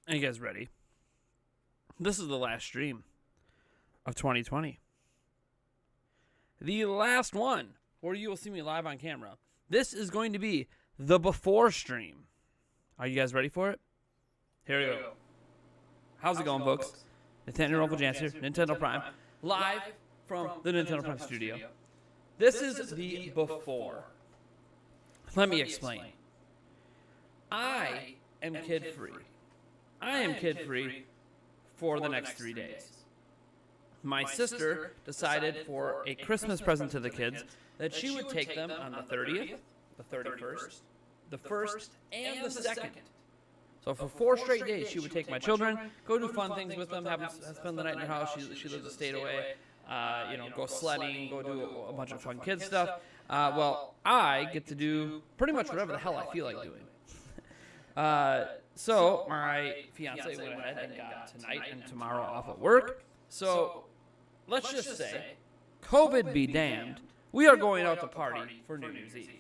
Are you guys ready? This is the last stream of 2020. The last one where you will see me live on camera. This is going to be the before stream. Are you guys ready for it? Here we go. How's it going, folks? Nathaniel Rumpel Jans here, Nintendo Prime, live from the Nintendo Prime studio. This is the before. Let me explain. I am kid-free. I am kid-free for the next 3 days. My sister decided for a Christmas present to the kids that she would take them on the 30th, the 31st, the 1st, and the 2nd. So for 4 straight days, she would take my children, go do fun things with them, have them spend the night in her house. She lives a state away. Go sledding, go do a bunch of fun kid stuff. Well, I get to do pretty much whatever the hell I feel like doing. So my fiance went ahead and got tonight and tomorrow off at work. So let's just say, COVID be damned, we are going out to party for New Year's Eve.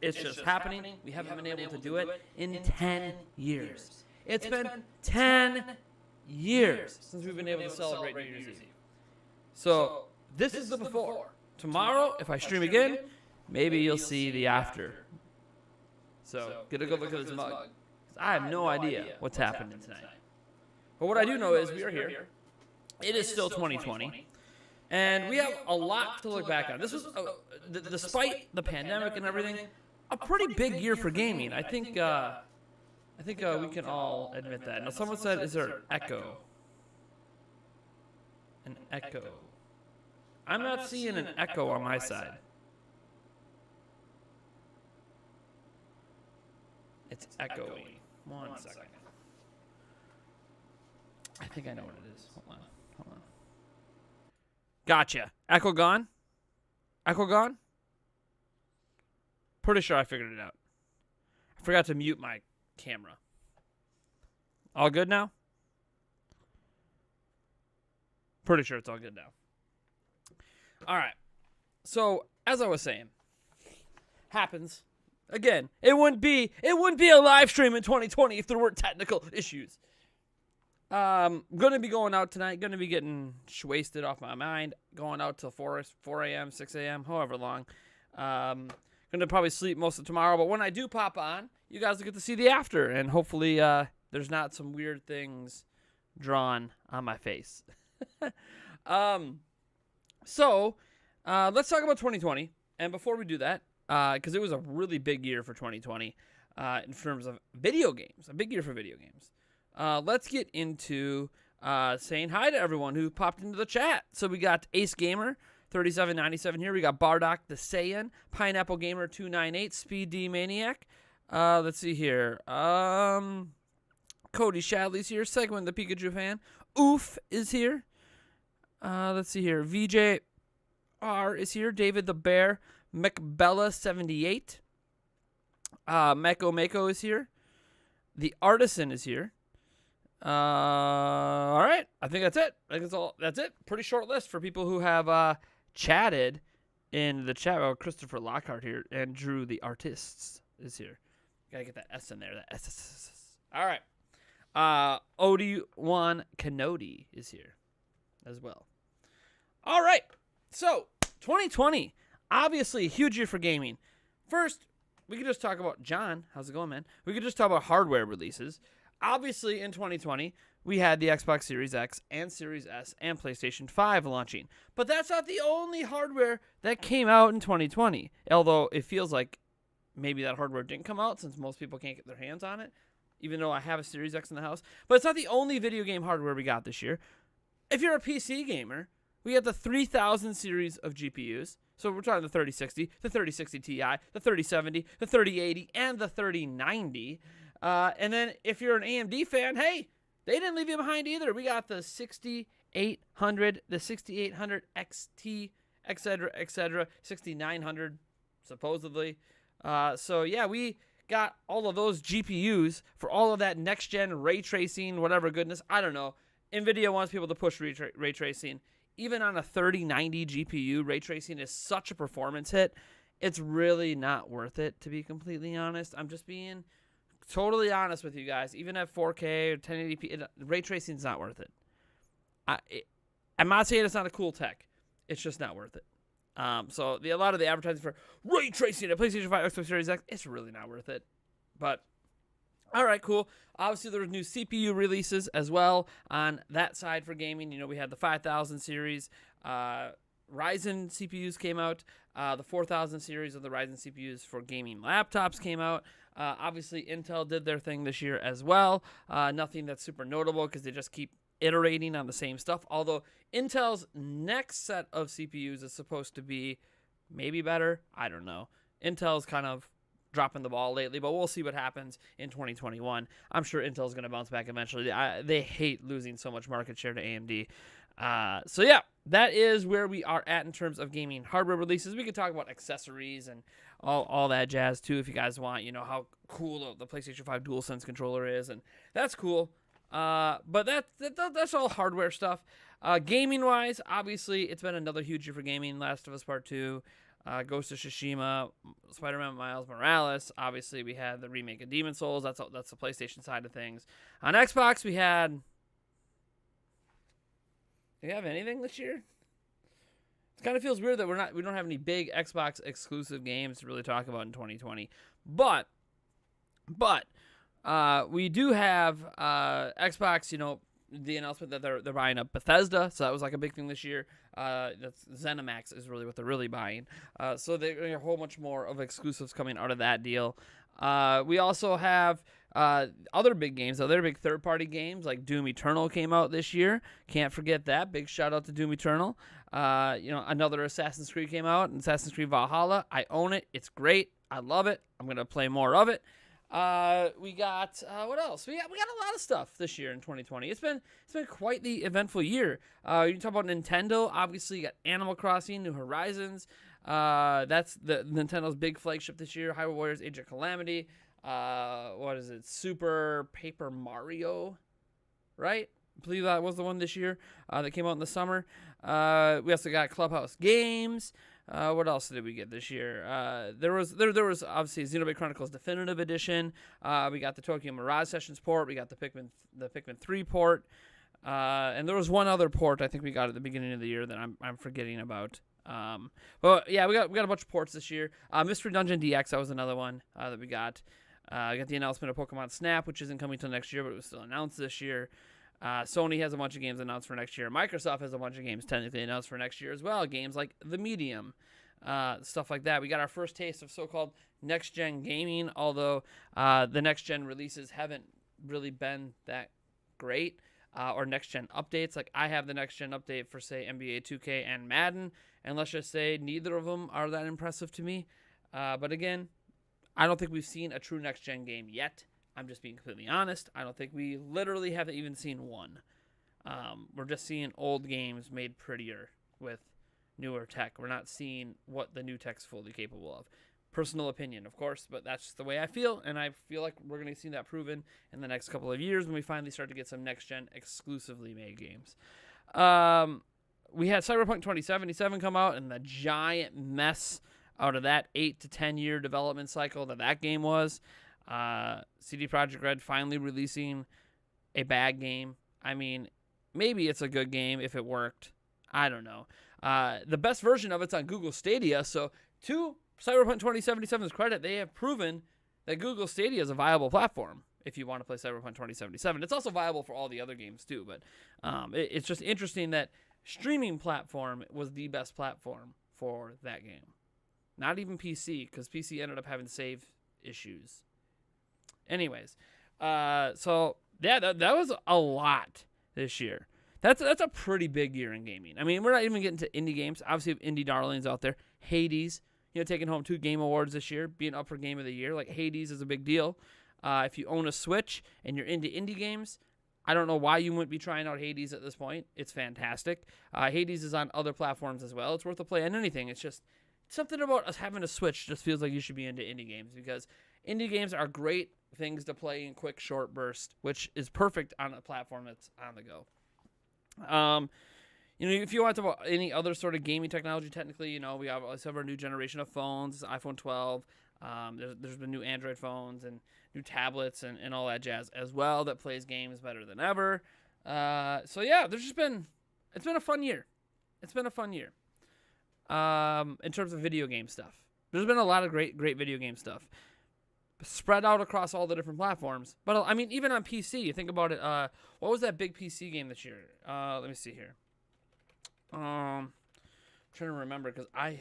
It's just happening. We haven't been able to do it in 10 years. It's been 10 years since we've been able to celebrate New Year's Eve. So this is the before. Tomorrow, if I stream again, maybe you'll see the after. So get a good look at this mug. I have no idea what's happening tonight. But what I do know is we are here. It is still 2020. And we have a lot to look back on. This was, despite the pandemic and everything, a pretty big year for gaming. I think we can all admit that. Now, someone said, is there an echo? An echo. I'm not seeing an echo on my side. It's echoing. 1 second. I think I know what it is. Hold on. Gotcha. Echo gone? Echo gone? Pretty sure I figured it out. I forgot to mute my camera. All good now? Pretty sure it's all good now. All right. So, as I was saying, happens. Again, it wouldn't be a live stream in 2020 if there weren't technical issues. Gonna be going out tonight. Gonna be getting wasted off my mind. Going out till 4 a.m., 6 a.m., however long. Gonna probably sleep most of tomorrow. But when I do pop on, you guys will get to see the after. And hopefully there's not some weird things drawn on my face. So let's talk about 2020. And before we do that, because it was a really big year for 2020 in terms of video games. A big year for video games. Let's get into saying hi to everyone who popped into the chat. So we got Ace Gamer 3797 here. We got Bardock the Saiyan, Pineapple Gamer 298, Speed D Maniac. Let's see here. Cody Shadley's here. Segment the Pikachu fan. Oof is here. Let's see here. VJ R is here. David the Bear. McBella 78. Mako is here. The Artisan is here. All right. I think that's it. That's it. Pretty short list for people who have chatted in the chat. Oh, Christopher Lockhart here and Drew the Artists is here. Gotta get that S in there. That S. All right. Obi-Wan Kenobi is here as well. All right. So 2020, obviously a huge year for gaming. First, we could just talk about John. How's it going, man? We could just talk about hardware releases. Obviously, in 2020, we had the Xbox Series X and Series S and PlayStation 5 launching. But that's not the only hardware that came out in 2020. Although it feels like maybe that hardware didn't come out since most people can't get their hands on it, even though I have a Series X in the house. But it's not the only video game hardware we got this year. If you're a PC gamer, we had the 3000 series of GPUs. So we're talking the 3060, the 3060 Ti, the 3070, the 3080, and the 3090. And then if you're an AMD fan, hey, they didn't leave you behind either. We got the 6800, the 6800 XT, etc., 6900 supposedly. So yeah, we got all of those GPUs for all of that next-gen ray tracing, whatever goodness. I don't know. NVIDIA wants people to push ray tracing. Even on a 3090 GPU, ray tracing is such a performance hit. It's really not worth it, to be completely honest. I'm just being totally honest with you guys. Even at 4K or 1080p, ray tracing is not worth it. I'm not saying it's not a cool tech. It's just not worth it. So a lot of the advertising for ray tracing at PlayStation 5, Xbox Series X, it's really not worth it. But all right, cool. Obviously, there were new CPU releases as well on that side for gaming. You know, we had the 5000 series. Ryzen CPUs came out. The 4000 series of the Ryzen CPUs for gaming laptops came out. Obviously, Intel did their thing this year as well. Nothing that's super notable because they just keep iterating on the same stuff. Although Intel's next set of CPUs is supposed to be maybe better. I don't know. Intel's kind of dropping the ball lately, but we'll see what happens in 2021. I'm sure Intel's going to bounce back eventually. They hate losing so much market share to AMD. So yeah, that is where we are at in terms of gaming hardware releases. We could talk about accessories and all that jazz too, if you guys want. You know how cool the PlayStation 5 DualSense controller is, and that's cool. But that's all hardware stuff. Gaming wise, obviously, it's been another huge year for gaming. Last of Us Part 2, Ghost of Tsushima, Spider-Man Miles Morales. Obviously, we had the remake of Demon's Souls. That's the PlayStation side of things. On Xbox, we had. Do you have anything this year? It kind of feels weird that we don't have any big Xbox exclusive games to really talk about in 2020. But we do have Xbox, the announcement that they're buying up Bethesda, so that was like a big thing this year. That's ZeniMax is really what they're really buying. So there's a whole bunch more of exclusives coming out of that deal. We also have other big games, other big third-party games like Doom Eternal came out this year. Can't forget that. Big shout out to Doom Eternal. Another Assassin's Creed came out, Assassin's Creed Valhalla. I own it. It's great. I love it. I'm gonna play more of it. We got what else? We got a lot of stuff this year in 2020. It's been quite the eventful year. You talk about Nintendo. Obviously, you got Animal Crossing, New Horizons. That's the Nintendo's big flagship this year. Hyrule Warriors: Age of Calamity. What is it? Super Paper Mario, right? I believe that was the one this year that came out in the summer. We also got Clubhouse Games. What else did we get this year? There was obviously Xenoblade Chronicles Definitive Edition. We got the Tokyo Mirage Sessions port. We got the Pikmin 3 port. And there was one other port I think we got at the beginning of the year that I'm forgetting about. But yeah, we got a bunch of ports this year. Mystery Dungeon DX, that was another one that we got. We got the announcement of Pokemon Snap, which isn't coming until next year, but it was still announced this year. Sony has a bunch of games announced for next year. Microsoft has a bunch of games technically announced for next year as well. Games like The Medium, stuff like that. We got our first taste of so-called next-gen gaming, although the next-gen releases haven't really been that great, or next-gen updates. Like I have the next-gen update for, say, NBA 2K and Madden, and let's just say neither of them are that impressive to me. But again, I don't think we've seen a true next-gen game yet. I'm just being completely honest. I don't think we literally haven't even seen one. We're just seeing old games made prettier with newer tech. We're not seeing what the new tech's fully capable of. Personal opinion, of course, but that's just the way I feel, and I feel like we're going to see that proven in the next couple of years when we finally start to get some next-gen exclusively made games. We had Cyberpunk 2077 come out, and the giant mess out of that 8 to 10 year development cycle that game was. CD Projekt Red finally releasing a bad game. I mean, maybe it's a good game if it worked. I don't know. The best version of it's on Google Stadia, so to Cyberpunk 2077's credit, they have proven that Google Stadia is a viable platform if you want to play Cyberpunk 2077. It's also viable for all the other games too, but it's just interesting that streaming platform was the best platform for that game. Not even PC, because PC ended up having save issues. Anyways, so yeah, that was a lot this year. That's a pretty big year in gaming. I mean, we're not even getting to indie games. Obviously, indie darlings out there. Hades, taking home 2 Game Awards this year, being up for Game of the Year. Like, Hades is a big deal. If you own a Switch and you're into indie games, I don't know why you wouldn't be trying out Hades at this point. It's fantastic. Hades is on other platforms as well. It's worth a play on anything. It's just something about us having a Switch just feels like you should be into indie games, because indie games are great things to play in quick, short bursts, which is perfect on a platform that's on the go. If you want to talk about any other sort of gaming technology, technically, we have our new generation of phones, iPhone 12. There's been new Android phones and new tablets and all that jazz as well that plays games better than ever. So yeah, it's been a fun year. It's been a fun year. In terms of video game stuff, there's been a lot of great video game stuff spread out across all the different platforms. But I mean, even on PC, you think about it. What was that big PC game this year? Let me see here. I'm trying to remember, because I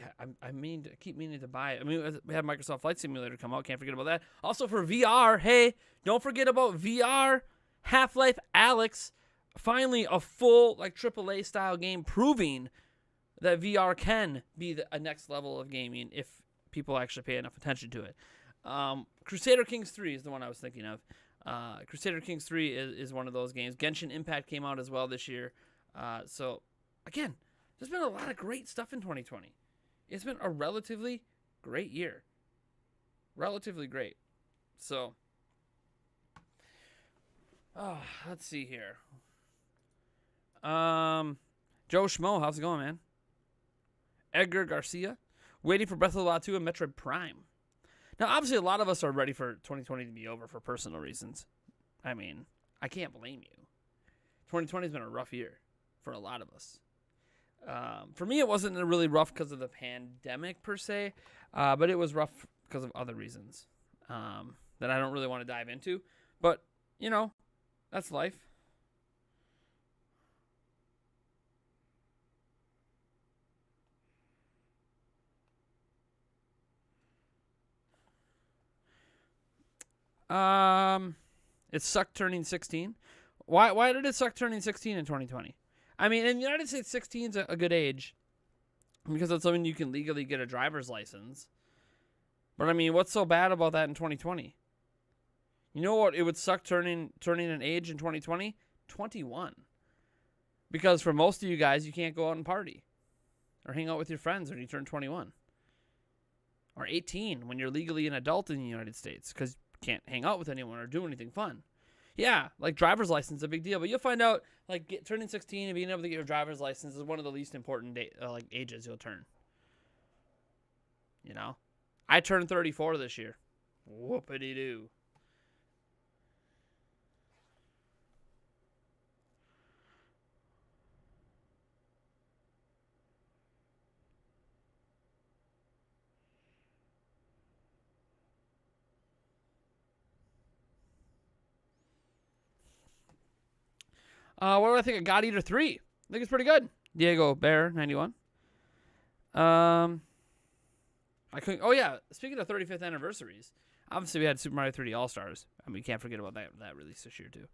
keep meaning to buy it. I mean, we had Microsoft Flight Simulator come out. Can't forget about that. Also for VR, hey, don't forget about VR. Half-Life Alyx, finally a full AAA style game, proving that VR can be a next level of gaming if people actually pay enough attention to it. Crusader Kings 3 is the one I was thinking of. Crusader Kings 3 is one of those games. Genshin Impact came out as well this year. So again, there's been a lot of great stuff in 2020. It's been a relatively great year. Relatively great. So, let's see here. Joe Schmo, how's it going, man? Edgar Garcia, waiting for Breath of the Wild 2 and Metroid Prime. Now, obviously, a lot of us are ready for 2020 to be over for personal reasons. I mean, I can't blame you. 2020 has been a rough year for a lot of us. For me, it wasn't really rough because of the pandemic per se, but it was rough because of other reasons that I don't really want to dive into. But, you know, that's life. It sucked turning 16. Why did it suck turning 16 in 2020? I mean, in the United States, 16 is a good age because that's when you can legally get a driver's license. But I mean, what's so bad about that in 2020? You know what? It would suck turning an age in 2020? 21. Because for most of you guys, you can't go out and party or hang out with your friends when you turn 21. Or 18 when you're legally an adult in the United States because you can't hang out with anyone or do anything fun. Yeah, like driver's license is a big deal, but you'll find out like turning 16 and being able to get your driver's license is one of the least important ages you'll turn. You know, I turned 34 this year. Whoopity doo. What do I think of God Eater 3? I think it's pretty good. Diego Bear 91. I couldn't. Oh yeah, speaking of 35th anniversaries, obviously we had Super Mario 3D All Stars. I mean, we can't forget about that release this year too.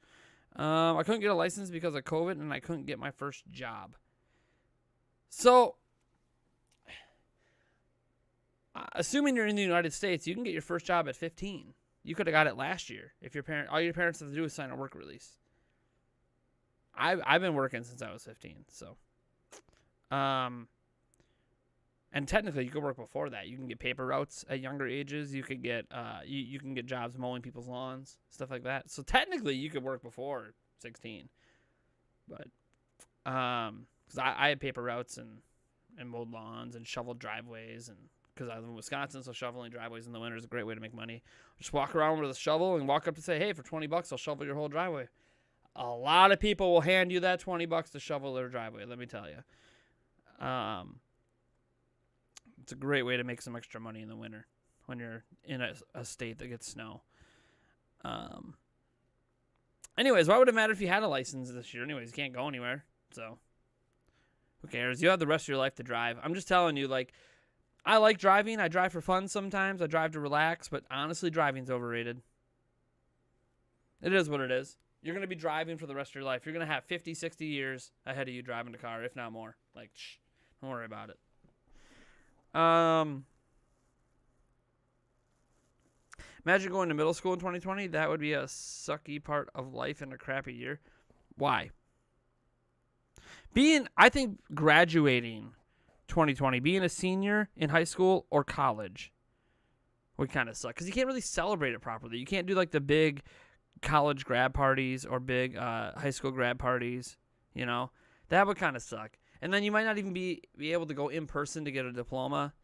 I couldn't get a license because of COVID, and I couldn't get my first job. So, assuming you're in the United States, you can get your first job at 15. You could have got it last year if all your parents have to do is sign a work release. I've been working since I was 15, so. And technically, you could work before that. You can get paper routes at younger ages. You could get you can get jobs mowing people's lawns, stuff like that. So technically, you could work before 16. But because I had paper routes and mowed lawns and shoveled driveways, and because I live in Wisconsin, so shoveling driveways in the winter is a great way to make money. Just walk around with a shovel and walk up to say, hey, for $20, I'll shovel your whole driveway. A lot of people will hand you that $20 to shovel their driveway, let me tell you. It's a great way to make some extra money in the winter when you're in a state that gets snow. Anyways, why would it matter if you had a license this year? Anyways, you can't go anywhere, so who cares? You have the rest of your life to drive. I'm just telling you, like, I like driving. I drive for fun sometimes. I drive to relax, but honestly, driving's overrated. It is what it is. You're going to be driving for the rest of your life. You're going to have 50, 60 years ahead of you driving a car, if not more. Like, don't worry about it. Imagine going to middle school in 2020. That would be a sucky part of life and a crappy year. Why? I think graduating 2020, being a senior in high school or college would kind of suck because you can't really celebrate it properly. You can't do like the big college grad parties or big high school grad parties, you know. That would kind of suck. And then you might not even be able to go in person to get a diploma.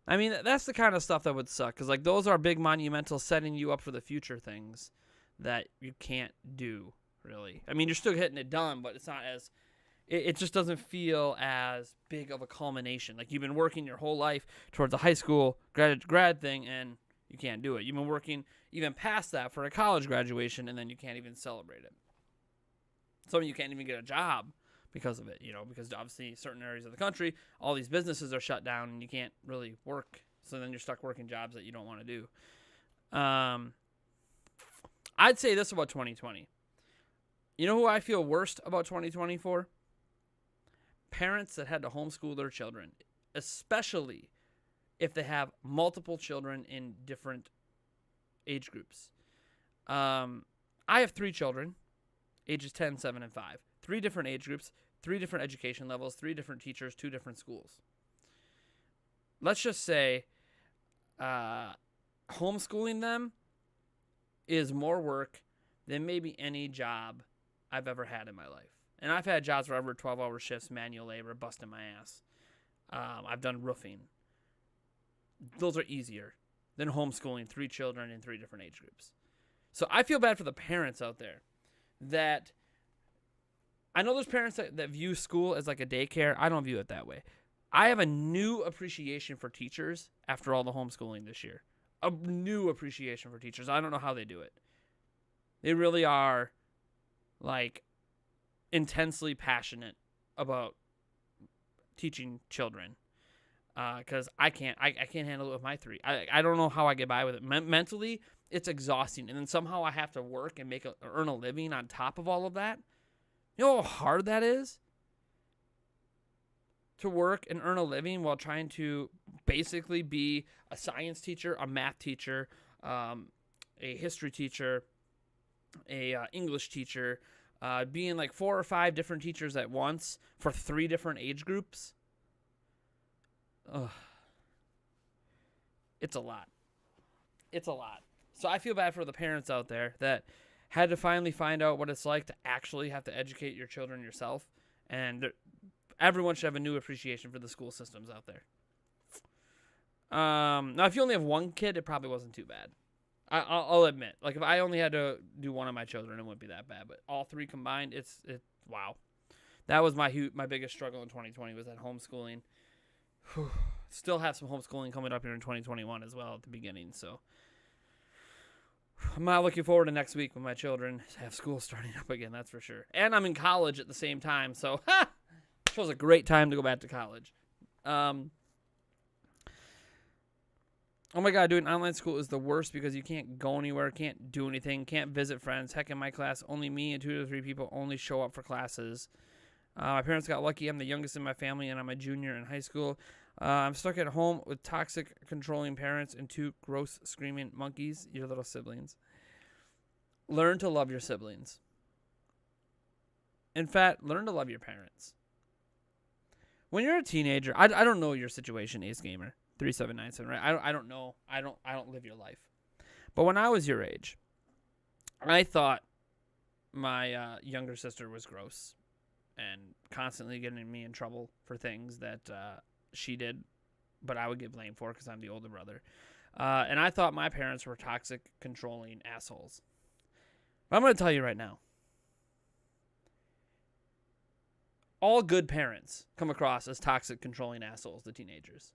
I mean, that's the kind of stuff that would suck because like those are big monumental setting you up for the future things that you can't do, really. I mean, you're still getting it done, but it's not as it just doesn't feel as big of a culmination. Like you've been working your whole life towards a high school grad thing and you can't do it. You've been working even past that for a college graduation, and then you can't even celebrate it. Some of you can't even get a job because of it, you know, because obviously certain areas of the country, all these businesses are shut down, and you can't really work. So then you're stuck working jobs that you don't want to do. I'd say this about 2020. You know who I feel worst about 2020 for? Parents that had to homeschool their children, especially if they have multiple children in different age groups. I have 3 children, ages 10, 7, and 5. 3 different age groups, 3 different education levels, 3 different teachers, 2 different schools. Let's just say homeschooling them is more work than maybe any job I've ever had in my life. And I've had jobs where I've worked 12-hour shifts, manual labor, busting my ass. I've done roofing. Those are easier than homeschooling 3 children in 3 different age groups. So I feel bad for the parents out there that I know there's parents that view school as like a daycare. I don't view it that way. I have a new appreciation for teachers after all the homeschooling this year. A new appreciation for teachers. I don't know how they do it. They really are like intensely passionate about teaching children. Because I can't handle it with my 3. I don't know how I get by with it. Mentally, it's exhausting. And then somehow I have to work and earn a living on top of all of that. You know how hard that is? To work and earn a living while trying to basically be a science teacher, a math teacher, a history teacher, a English teacher, being like 4 or 5 different teachers at once for 3 different age groups. Ugh. It's a lot. It's a lot. So I feel bad for the parents out there that had to finally find out what it's like to actually have to educate your children yourself. And everyone should have a new appreciation for the school systems out there. Now, if you only have 1 kid, it probably wasn't too bad. I'll admit. Like, if I only had to do one of my children, it wouldn't be that bad. But all 3 combined, it's wow. That was my biggest struggle in 2020 was that homeschooling. Still have some homeschooling coming up here in 2021 as well at the beginning. So I'm not looking forward to next week when my children have school starting up again, that's for sure. And I'm in college at the same time, so it was a great time to go back to college. Oh my God, doing online school is the worst because you can't go anywhere, can't do anything, can't visit friends. Heck, in my class, only me and 2 to 3 people only show up for classes. My parents got lucky. I'm the youngest in my family, and I'm a junior in high school. I'm stuck at home with toxic, controlling parents and 2 gross, screaming monkeys, your little siblings. Learn to love your siblings. In fact, learn to love your parents. When you're a teenager, I don't know your situation, Ace Gamer 3797, right? I don't know. I don't live your life. But when I was your age, I thought my younger sister was gross and constantly getting me in trouble for things that she did, but I would get blamed for because I'm the older brother. And I thought my parents were toxic, controlling assholes. But I'm going to tell you right now, all good parents come across as toxic, controlling assholes to teenagers.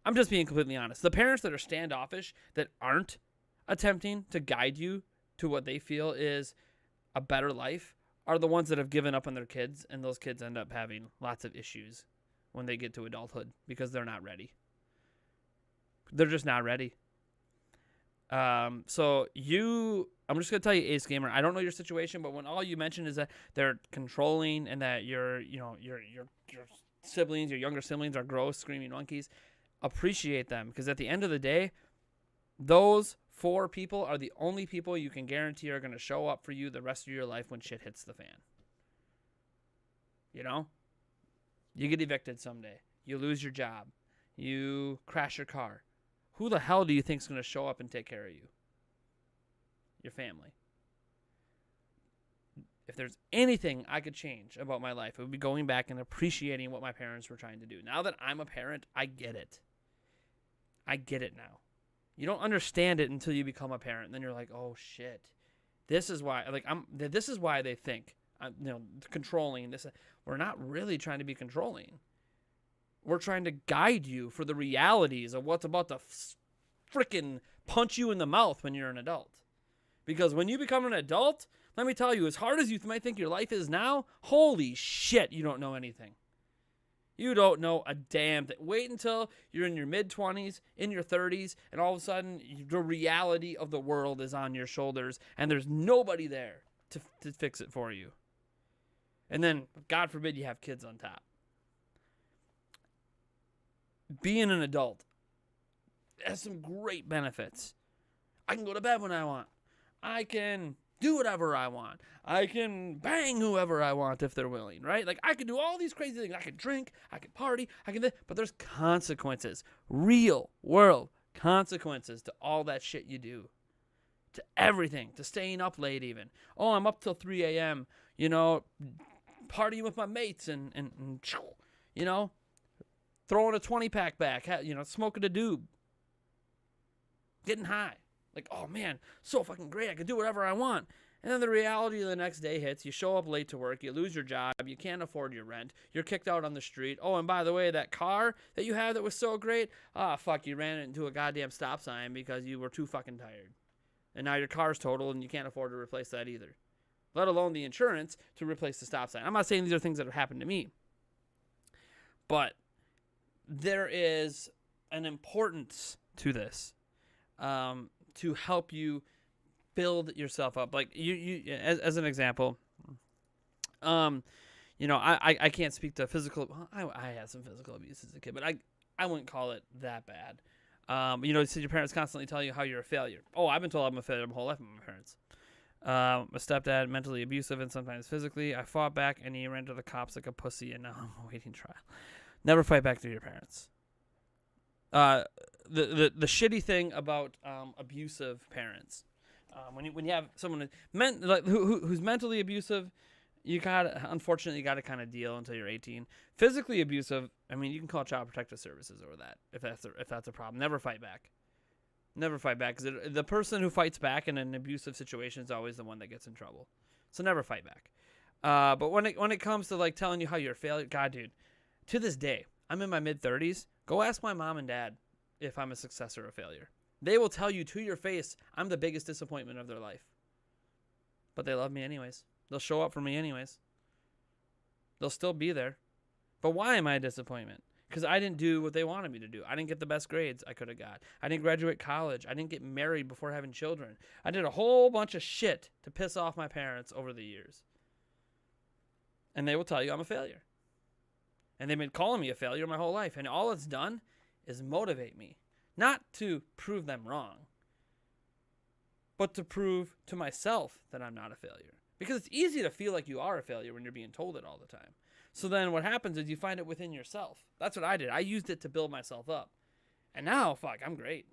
I'm just being completely honest. The parents that are standoffish, that aren't attempting to guide you to what they feel is a better life, are the ones that have given up on their kids, and those kids end up having lots of issues when they get to adulthood because they're not ready. They're just not ready. I'm just going to tell you, Ace Gamer, I don't know your situation, but when all you mention is that they're controlling and that your siblings, your younger siblings are gross, screaming monkeys, appreciate them, because at the end of the day, those 4 people are the only people you can guarantee are going to show up for you the rest of your life when shit hits the fan. You know? You get evicted someday. You lose your job. You crash your car. Who the hell do you think is going to show up and take care of you? Your family. If there's anything I could change about my life, it would be going back and appreciating what my parents were trying to do. Now that I'm a parent, I get it. I get it now. You don't understand it until you become a parent. And then you're like, oh shit, this is why. This is why they think, controlling. This. We're not really trying to be controlling. We're trying to guide you for the realities of what's about to freaking punch you in the mouth when you're an adult. Because when you become an adult, let me tell you, as hard as you might think your life is now, holy shit, you don't know anything. You don't know a damn thing. Wait until you're in your mid-20s, in your 30s, and all of a sudden the reality of the world is on your shoulders, and there's nobody there to fix it for you. And then, God forbid, you have kids on top. Being an adult has some great benefits. I can go to bed when I want. I can do whatever I want. I can bang whoever I want if they're willing, right? Like, I can do all these crazy things. I can drink, I can party, but there's consequences, real world consequences to all that shit you do, to everything, to staying up late even. Oh, I'm up till 3 a.m., partying with my mates and throwing a 20-pack back, smoking a doob, getting high. Like, oh man, so fucking great, I can do whatever I want. And then the reality of the next day hits. You show up late to work, you lose your job, you can't afford your rent, you're kicked out on the street. Oh, and by the way, that car that you had that was so great, fuck, you ran into a goddamn stop sign because you were too fucking tired. And now your car's totaled and you can't afford to replace that either. Let alone the insurance to replace the stop sign. I'm not saying these are things that have happened to me. But there is an importance to this. To help you build yourself up. Like you as an example, I can't speak to physical. Well, I had some physical abuse as a kid, but I wouldn't call it that bad. So your parents constantly tell you how you're a failure. Oh, I've been told I'm a failure my whole life by my parents. My stepdad, mentally abusive and sometimes physically. I fought back and he ran to the cops like a pussy, and now I'm awaiting trial. Never fight back to your parents. The shitty thing about abusive parents, when you have someone who's mentally abusive, unfortunately you gotta kind of deal until you're 18. Physically abusive, I mean, you can call Child Protective Services over that if that's a problem. Never fight back. Never fight back, because the person who fights back in an abusive situation is always the one that gets in trouble. So never fight back. But when it comes to like telling you how you're a failure, God, dude, to this day, I'm in my mid-30s. Go ask my mom and dad if I'm a success or a failure. They will tell you to your face I'm the biggest disappointment of their life. But they love me anyways. They'll show up for me anyways. They'll still be there. But why am I a disappointment? Because I didn't do what they wanted me to do. I didn't get the best grades I could have got. I didn't graduate college. I didn't get married before having children. I did a whole bunch of shit to piss off my parents over the years. And they will tell you I'm a failure. And they've been calling me a failure my whole life. And all it's done is motivate me. Not to prove them wrong, but to prove to myself that I'm not a failure. Because it's easy to feel like you are a failure when you're being told it all the time. So then what happens is you find it within yourself. That's what I did. I used it to build myself up. And now, fuck, I'm great.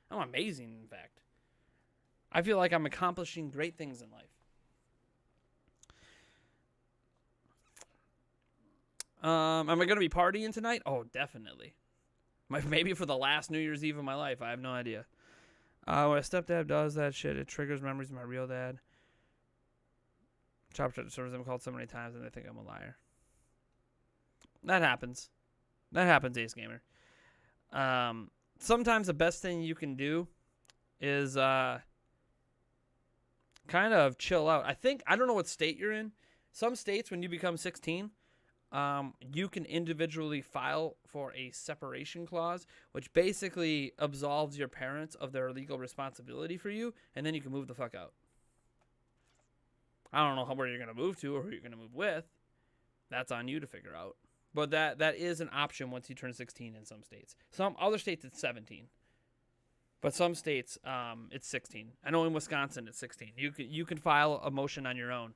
I'm amazing, in fact. I feel like I'm accomplishing great things in life. Am I going to be partying tonight? Oh, definitely. Maybe for the last New Year's Eve of my life. I have no idea. When a stepdad does that shit, it triggers memories of my real dad. Child Protective Services, I'm called so many times and they think I'm a liar. That happens. That happens, Ace Gamer. Sometimes the best thing you can do is kind of chill out. I don't know what state you're in. Some states, when you become 16, you can individually file for a separation clause, which basically absolves your parents of their legal responsibility for you, and then you can move the fuck out. I don't know where you're going to move to or who you're going to move with. That's on you to figure out. But that is an option once you turn 16 in some states. Some other states, it's 17. But some states, it's 16. I know in Wisconsin, it's 16. You can file a motion on your own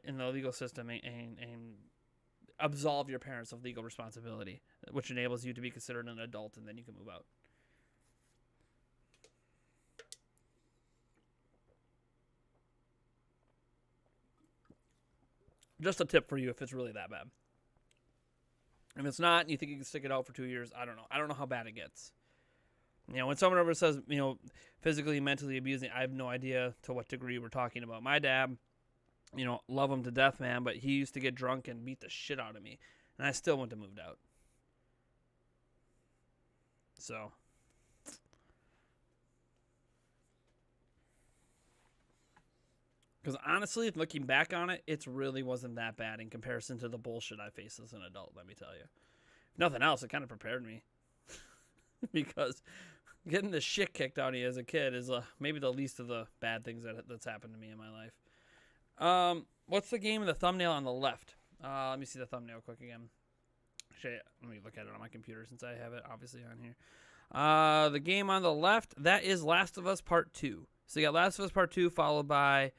in the legal system and absolve your parents of legal responsibility, which enables you to be considered an adult, and then you can move out. Just a tip for you if it's really that bad. If it's not, and you think you can stick it out for 2 years, I don't know. I don't know how bad it gets. When someone ever says, physically, mentally abusing, I have no idea to what degree we're talking about. My dad, love him to death, man, but he used to get drunk and beat the shit out of me. And I still wouldn't have moved out. So. Because honestly, looking back on it, it really wasn't that bad in comparison to the bullshit I faced as an adult, let me tell you. If nothing else, it kind of prepared me. Because getting the shit kicked out of you as a kid is maybe the least of the bad things that's happened to me in my life. What's the game in the thumbnail on the left? Let me see the thumbnail quick again. Actually, let me look at it on my computer since I have it obviously on here. The game on the left, that is Last of Us Part 2. So you got Last of Us Part 2, followed by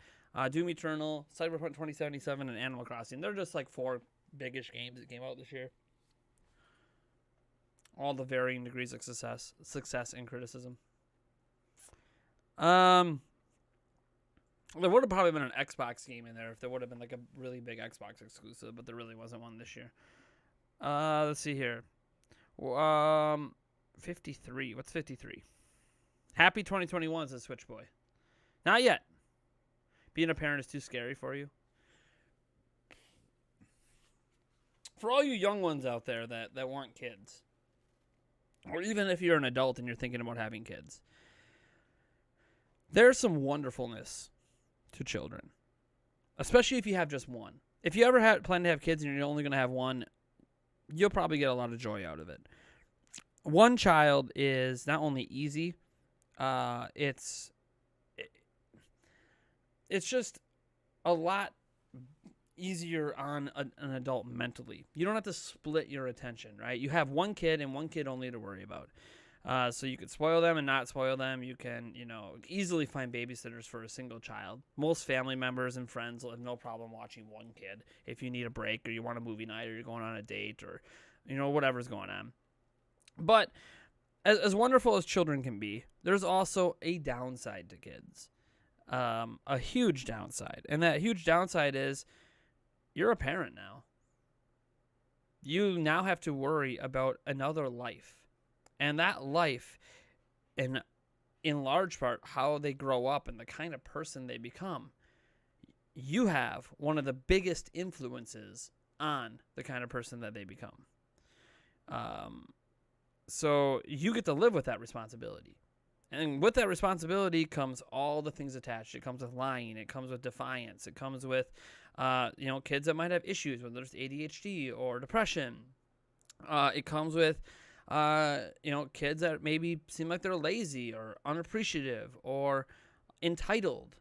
Doom Eternal, Cyberpunk 2077, and Animal Crossing. They're just like 4 biggish games that came out this year. All the varying degrees of success and criticism. There would have probably been an Xbox game in there if there would have been like a really big Xbox exclusive, but there really wasn't one this year. Let's see here. 53. What's 53? Happy 2021 says Switch Boy. Not yet. Being a parent is too scary for you. For all you young ones out there that want kids, or even if you're an adult and you're thinking about having kids, there's some wonderfulness to children, especially if you have just one. If you ever plan to have kids and you're only going to have one, you'll probably get a lot of joy out of it. One child is not only easy, it's just a lot easier on an adult mentally. You don't have to split your attention, right? You have one kid and one kid only to worry about. So you could spoil them and not spoil them. You can, easily find babysitters for a single child. Most family members and friends will have no problem watching one kid if you need a break or you want a movie night or you're going on a date or, whatever's going on. But as wonderful as children can be, there's also a downside to kids. A huge downside. And that huge downside is you're a parent now. You now have to worry about another life. And that life, in large part, how they grow up and the kind of person they become, you have one of the biggest influences on the kind of person that they become. So you get to live with that responsibility. And with that responsibility comes all the things attached. It comes with lying. It comes with defiance. It comes with, kids that might have issues, whether it's ADHD or depression. It comes with, kids that maybe seem like they're lazy or unappreciative or entitled.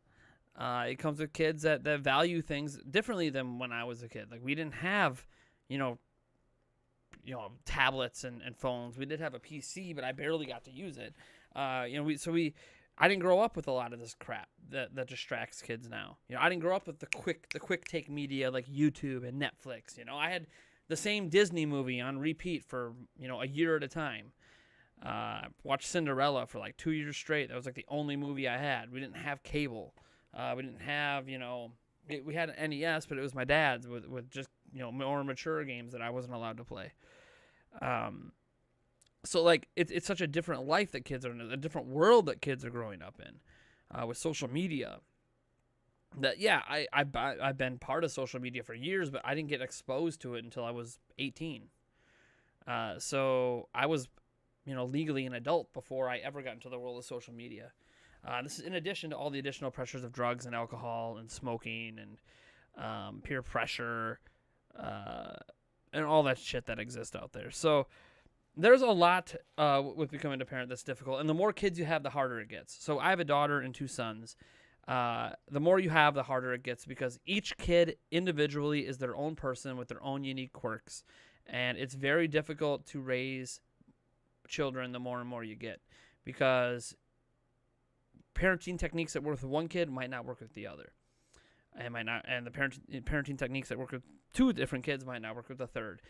It comes with kids that value things differently than when I was a kid. Like we didn't have, tablets and phones. We did have a PC, but I barely got to use it. I didn't grow up with a lot of this crap that distracts kids now. I didn't grow up with the quick take media like YouTube and Netflix. I had the same Disney movie on repeat for, a year at a time. Watched Cinderella for like 2 years straight. That was like the only movie I had. We didn't have cable. We didn't have, we had an NES, but it was my dad's with just, more mature games that I wasn't allowed to play. So like it's such a different life that kids are in, a different world that kids are growing up in, with social media. That I've been part of social media for years, but I didn't get exposed to it until I was 18. So I was, legally an adult before I ever got into the world of social media. This is in addition to all the additional pressures of drugs and alcohol and smoking and peer pressure and all that shit that exists out there. So there's a lot with becoming a parent that's difficult. And the more kids you have, the harder it gets. So I have a daughter and 2 sons. The more you have, the harder it gets because each kid individually is their own person with their own unique quirks. And it's very difficult to raise children the more and more you get because parenting techniques that work with one kid might not work with the other. And the parenting techniques that work with 2 different kids might not work with the third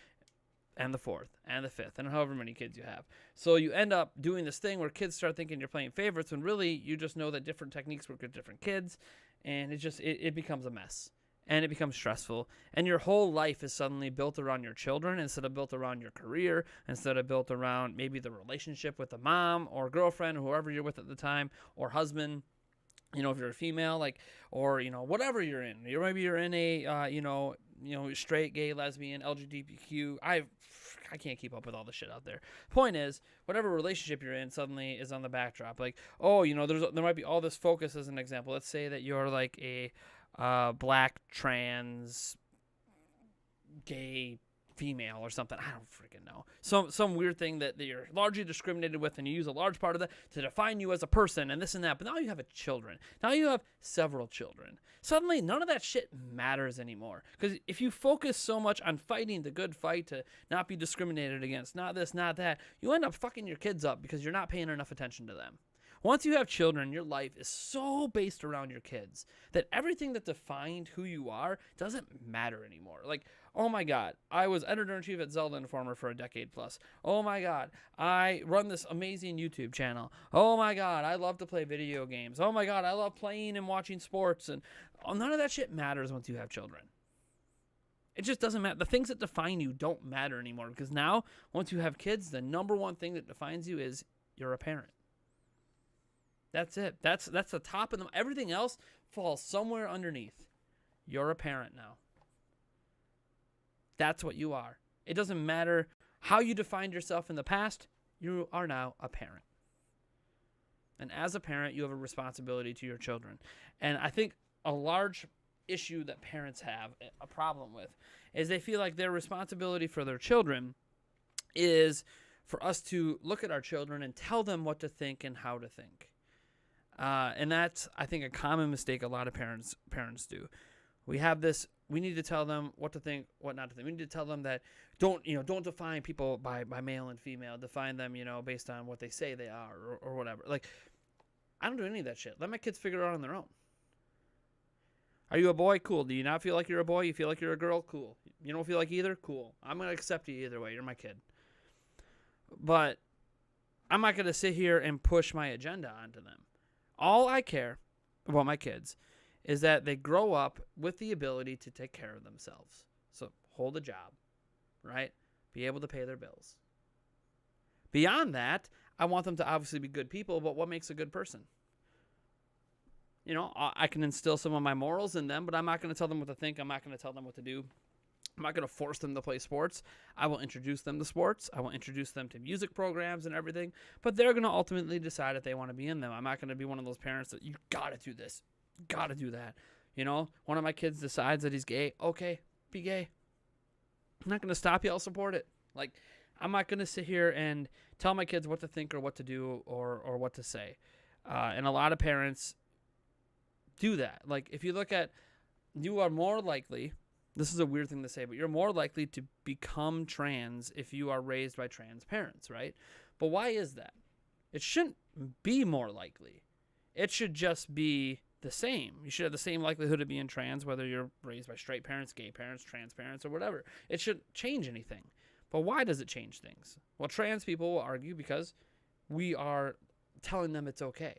and the fourth and the fifth and however many kids you have. So you end up doing this thing where kids start thinking you're playing favorites when really you just know that different techniques work with different kids, and it becomes a mess and it becomes stressful, and your whole life is suddenly built around your children instead of built around your career, instead of built around maybe the relationship with the mom or girlfriend or whoever you're with at the time or husband. If you're a female, or whatever you're in, maybe you're in a straight, gay, lesbian, LGBTQ. I can't keep up with all the shit out there. Point is, whatever relationship you're in suddenly is on the backdrop. There might be all this focus as an example. Let's say that you're like a black, trans, gay female or something. I don't freaking know. Some weird thing that you're largely discriminated with, and you use a large part of that to define you as a person and this and that. But now you have children. Now you have several children. Suddenly none of that shit matters anymore. Because if you focus so much on fighting the good fight to not be discriminated against, not this, not that, you end up fucking your kids up because you're not paying enough attention to them. Once you have children, your life is so based around your kids that everything that defined who you are doesn't matter anymore. Like, oh my God, I was editor-in-chief at Zelda Informer for a decade plus. Oh my God, I run this amazing YouTube channel. Oh my God, I love to play video games. Oh my God, I love playing and watching sports. And none of that shit matters once you have children. It just doesn't matter. The things that define you don't matter anymore, because now, once you have kids, the number one thing that defines you is you're a parent. That's it. That's the top of them. Everything else falls somewhere underneath. You're a parent now. That's what you are. It doesn't matter how you defined yourself in the past. You are now a parent. And as a parent, you have a responsibility to your children. And I think a large issue that parents have a problem with is they feel like their responsibility for their children is for us to look at our children and tell them what to think and how to think. And that's, I think, a common mistake a lot of parents do. We need to tell them what to think, what not to think. We need to tell them that don't define people by male and female. Define them, based on what they say they are or whatever. Like, I don't do any of that shit. Let my kids figure it out on their own. Are you a boy? Cool. Do you not feel like you're a boy? You feel like you're a girl? Cool. You don't feel like either? Cool. I'm going to accept you either way. You're my kid. But I'm not going to sit here and push my agenda onto them. All I care about my kids is that they grow up with the ability to take care of themselves. So hold a job, right? Be able to pay their bills. Beyond that, I want them to obviously be good people, but what makes a good person? I can instill some of my morals in them, but I'm not going to tell them what to think. I'm not going to tell them what to do. I'm not going to force them to play sports. I will introduce them to sports. I will introduce them to music programs and everything. But they're going to ultimately decide if they want to be in them. I'm not going to be one of those parents that, you got to do this. Got to do that. One of my kids decides that he's gay. Okay, be gay. I'm not going to stop you. I'll support it. Like, I'm not going to sit here and tell my kids what to think or what to do or what to say. And a lot of parents do that. Like, if you look at, you are more likely, this is a weird thing to say, but you're more likely to become trans if you are raised by trans parents, right? But why is that? It shouldn't be more likely. It should just be the same. You should have the same likelihood of being trans, whether you're raised by straight parents, gay parents, trans parents, or whatever. It shouldn't change anything. But why does it change things? Well, trans people will argue because we are telling them it's okay.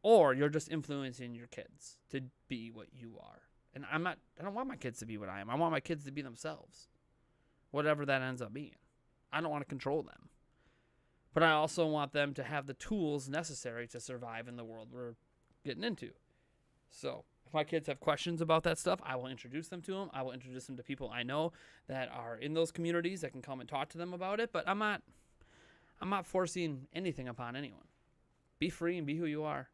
Or you're just influencing your kids to be what you are. And I don't want my kids to be what I am. I want my kids to be themselves. Whatever that ends up being. I don't want to control them. But I also want them to have the tools necessary to survive in the world we're getting into. So if my kids have questions about that stuff, I will introduce them to them. I will introduce them to people I know that are in those communities that can come and talk to them about it. But I'm not forcing anything upon anyone. Be free and be who you are.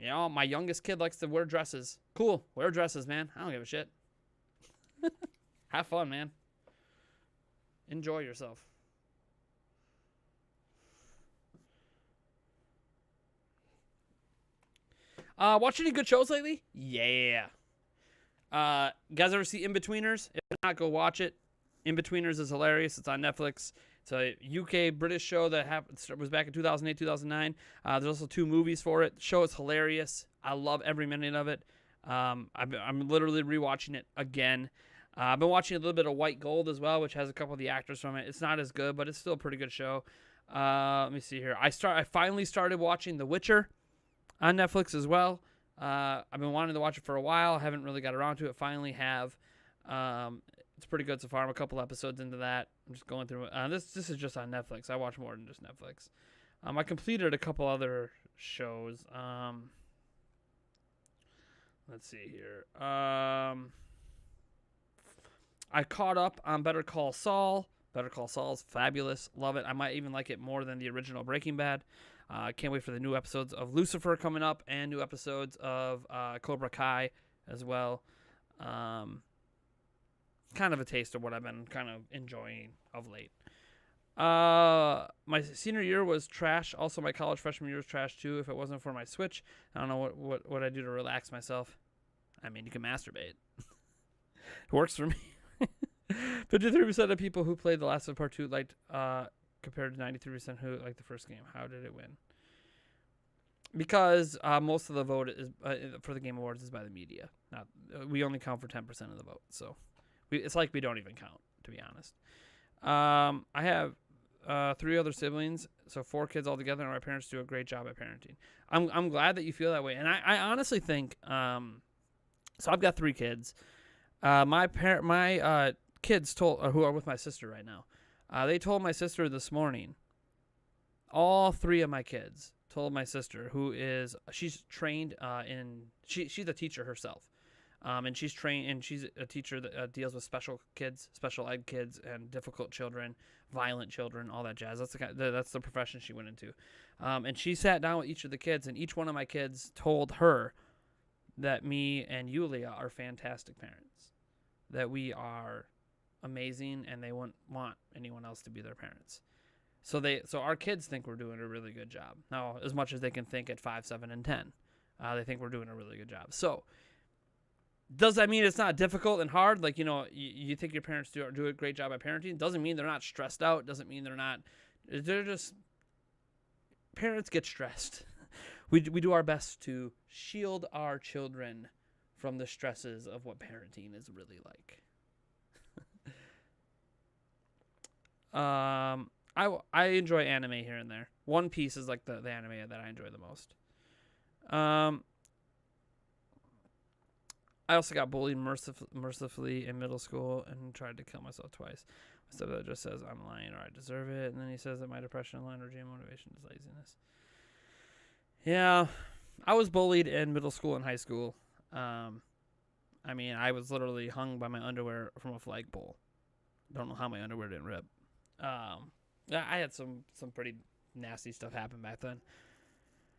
My youngest kid likes to wear dresses. Cool. Wear dresses, man. I don't give a shit. Have fun, man. Enjoy yourself. Watch any good shows lately? Yeah. You guys ever see In-Betweeners? If not, go watch it. In-Betweeners is hilarious. It's on Netflix. It's a UK British show that was back in 2008, 2009. There's also 2 movies for it. The show is hilarious. I love every minute of it. I'm literally rewatching it again. I've been watching a little bit of White Gold as well, which has a couple of the actors from it. It's not as good, but it's still a pretty good show. Let me see here. I finally started watching The Witcher on Netflix as well. I've been wanting to watch it for a while. I haven't really got around to it. Finally have. It's pretty good so far. I'm a couple episodes into that. I'm just going through it. This is just on Netflix. I watch more than just Netflix. I completed a couple other shows. Let's see here. I caught up on Better Call Saul. Better Call Saul is fabulous. Love it. I might even like it more than the original Breaking Bad. Can't wait for the new episodes of Lucifer coming up and new episodes of Cobra Kai as well. Kind of a taste of what I've been kind of enjoying of late. My senior year was trash. Also, my college freshman year was trash too. If it wasn't for my Switch, I don't know what I do to relax myself. I mean, you can masturbate. It works for me. 53% of people who played The Last of Us Part 2 liked, compared to 93% who liked the first game. How did it win? because most of the vote is for the Game Awards is by the media. Not we only count for 10% of the vote, so it's like we don't even count, to be honest. I have 3 other siblings, so 4 kids altogether, and my parents do a great job at parenting. I'm glad that you feel that way, and I honestly think so. I've got 3 kids. My kids who are with my sister right now. They told my sister this morning. All 3 of my kids told my sister, she's trained she's a teacher herself, and she's trained and she's a teacher that deals with special ed kids, and difficult children, violent children, all that jazz. That's the profession she went into, and she sat down with each of the kids, and each one of my kids told her that me and Yulia are fantastic parents, that we are amazing, and they wouldn't want anyone else to be their parents. So our kids think we're doing a really good job. Now, as much as they can think at 5, 7, and 10, they think we're doing a really good job. So, does that mean it's not difficult and hard? Like, you think your parents do a great job at parenting? Doesn't mean they're not stressed out. Doesn't mean they're just, parents get stressed. We do our best to shield our children from the stresses of what parenting is really like. I enjoy anime here and there. One Piece is like the anime that I enjoy the most. I also got bullied mercifully in middle school and tried to kill myself twice. My stepdad just says I'm lying or I deserve it, and then he says that my depression and line regime motivation is laziness. Yeah, I was bullied in middle school and high school. I mean, I was literally hung by my underwear from a flagpole. Don't know how my underwear didn't rip. I had some pretty nasty stuff happen back then.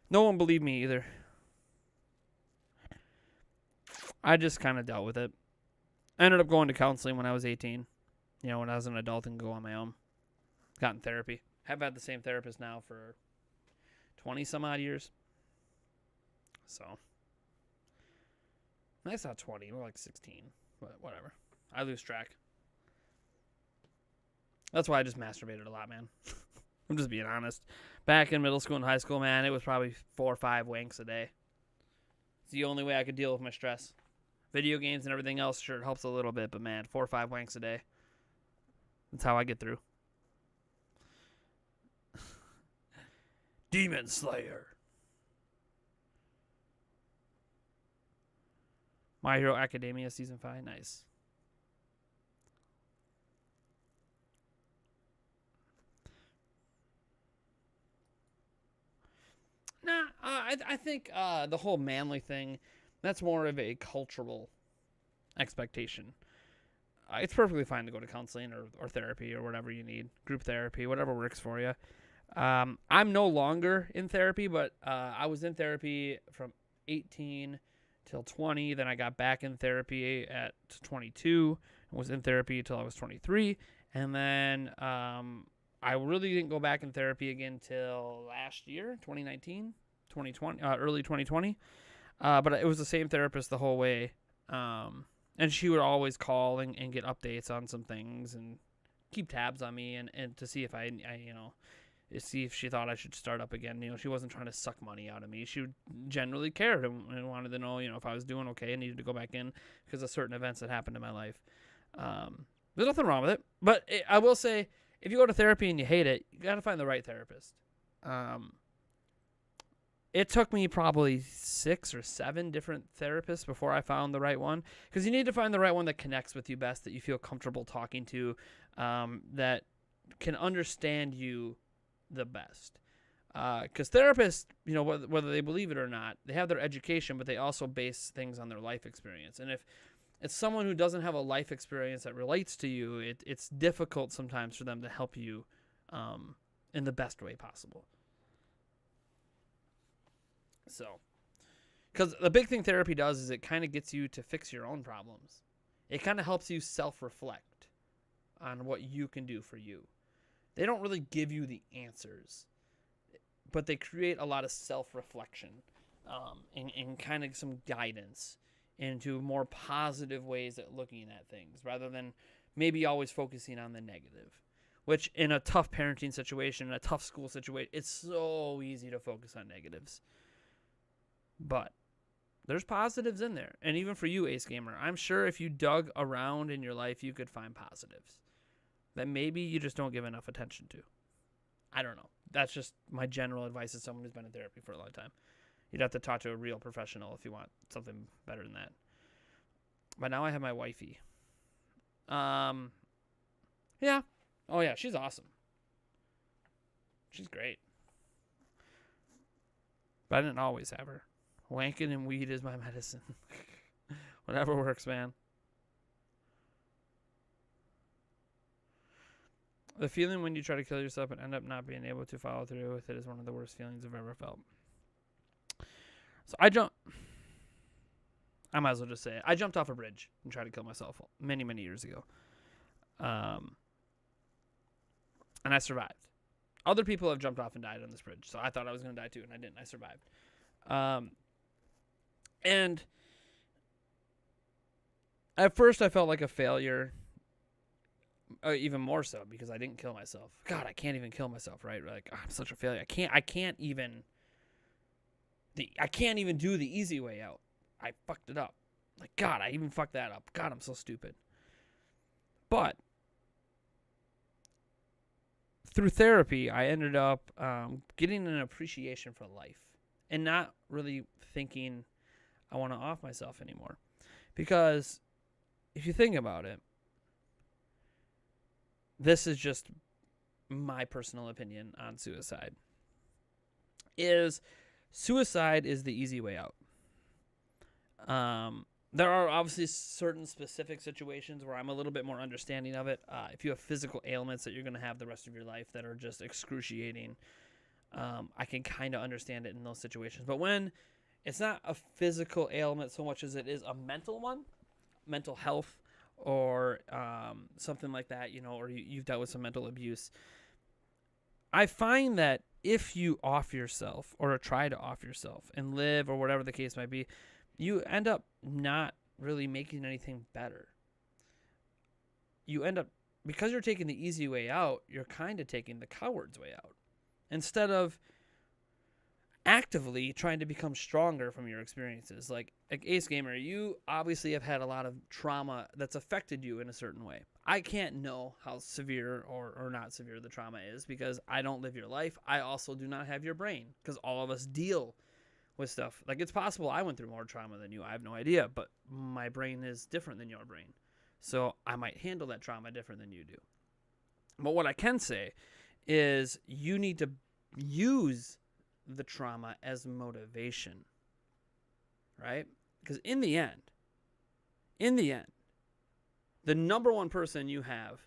No one believed me either. I just kind of dealt with it. I ended up going to counseling when I was 18. When I was an adult and go on my own. Got in therapy. Have had the same therapist now for 20 some odd years. So. That's not 20. More like 16. But whatever. I lose track. That's why I just masturbated a lot, man. I'm just being honest. Back in middle school and high school, man, it was probably 4 or 5 wanks a day. It's the only way I could deal with my stress. Video games and everything else, sure, it helps a little bit, but man, 4 or 5 wanks a day. That's how I get through. Demon Slayer. My Hero Academia Season 5, nice. Nah, I think the whole manly thing, that's more of a cultural expectation. It's perfectly fine to go to counseling or therapy or whatever you need, group therapy, whatever works for you. I'm no longer in therapy, but I was in therapy from 18 till 20. Then I got back in therapy at 22 and was in therapy until I was 23. And then I really didn't go back in therapy again till last year, 2019, 2020, early 2020. But it was the same therapist the whole way. And she would always call and get updates on some things and keep tabs on me and to see if I see if she thought I should start up again. She wasn't trying to suck money out of me. She generally cared and wanted to know, if I was doing okay and needed to go back in because of certain events that happened in my life. There's nothing wrong with it. But I will say, if you go to therapy and you hate it, you got to find the right therapist. It took me probably 6 or 7 different therapists before I found the right one. Because you need to find the right one that connects with you best, that you feel comfortable talking to, that can understand you the best. Because therapists, whether they believe it or not, they have their education, but they also base things on their life experience. And if it's someone who doesn't have a life experience that relates to you, it's difficult sometimes for them to help you in the best way possible. So, because the big thing therapy does is it kind of gets you to fix your own problems. It kind of helps you self-reflect on what you can do for you. They don't really give you the answers, but they create a lot of self-reflection and kind of some guidance into more positive ways at looking at things rather than maybe always focusing on the negative, which in a tough parenting situation, in a tough school situation, it's so easy to focus on negatives. But there's positives in there. And even for you, Ace Gamer, I'm sure if you dug around in your life, you could find positives that maybe you just don't give enough attention to. I don't know. That's just my general advice as someone who's been in therapy for a long time. You'd have to talk to a real professional if you want something better than that. But now I have my wifey. Yeah. Oh, yeah, she's awesome. She's great. But I didn't always have her. Wanking and weed is my medicine. Whatever works, man. The feeling when you try to kill yourself and end up not being able to follow through with it is one of the worst feelings I've ever felt. So I might as well just say it. I jumped off a bridge and tried to kill myself many, many years ago. And I survived. Other people have jumped off and died on this bridge, so I thought I was going to die too, and I didn't. I survived. And at first I felt like a failure, even more so because I didn't kill myself. God, I can't even kill myself, right? Like, I'm such a failure. I can't even do the easy way out. I fucked it up. Like, God, I even fucked that up. God, I'm so stupid. But through therapy, I ended up getting an appreciation for life and not really thinking I want to off myself anymore. Because if you think about it, this is just my personal opinion on suicide. Suicide is the easy way out. There are obviously certain specific situations where I'm a little bit more understanding of it. If you have physical ailments that you're going to have the rest of your life that are just excruciating, I can kind of understand it in those situations. But when it's not a physical ailment so much as it is a mental one, mental health, or something like that, or you've dealt with some mental abuse, I find that if you off yourself or try to off yourself and live or whatever the case might be, you end up not really making anything better. You end up, because you're taking the easy way out, you're kind of taking the coward's way out. Instead of actively trying to become stronger from your experiences. Like Ace Gamer, you obviously have had a lot of trauma that's affected you in a certain way. I can't know how severe or not severe the trauma is because I don't live your life. I also do not have your brain because all of us deal with stuff. Like, it's possible I went through more trauma than you. I have no idea, but my brain is different than your brain. So I might handle that trauma different than you do. But what I can say is you need to use the trauma as motivation, right? Because in the end, the number one person you have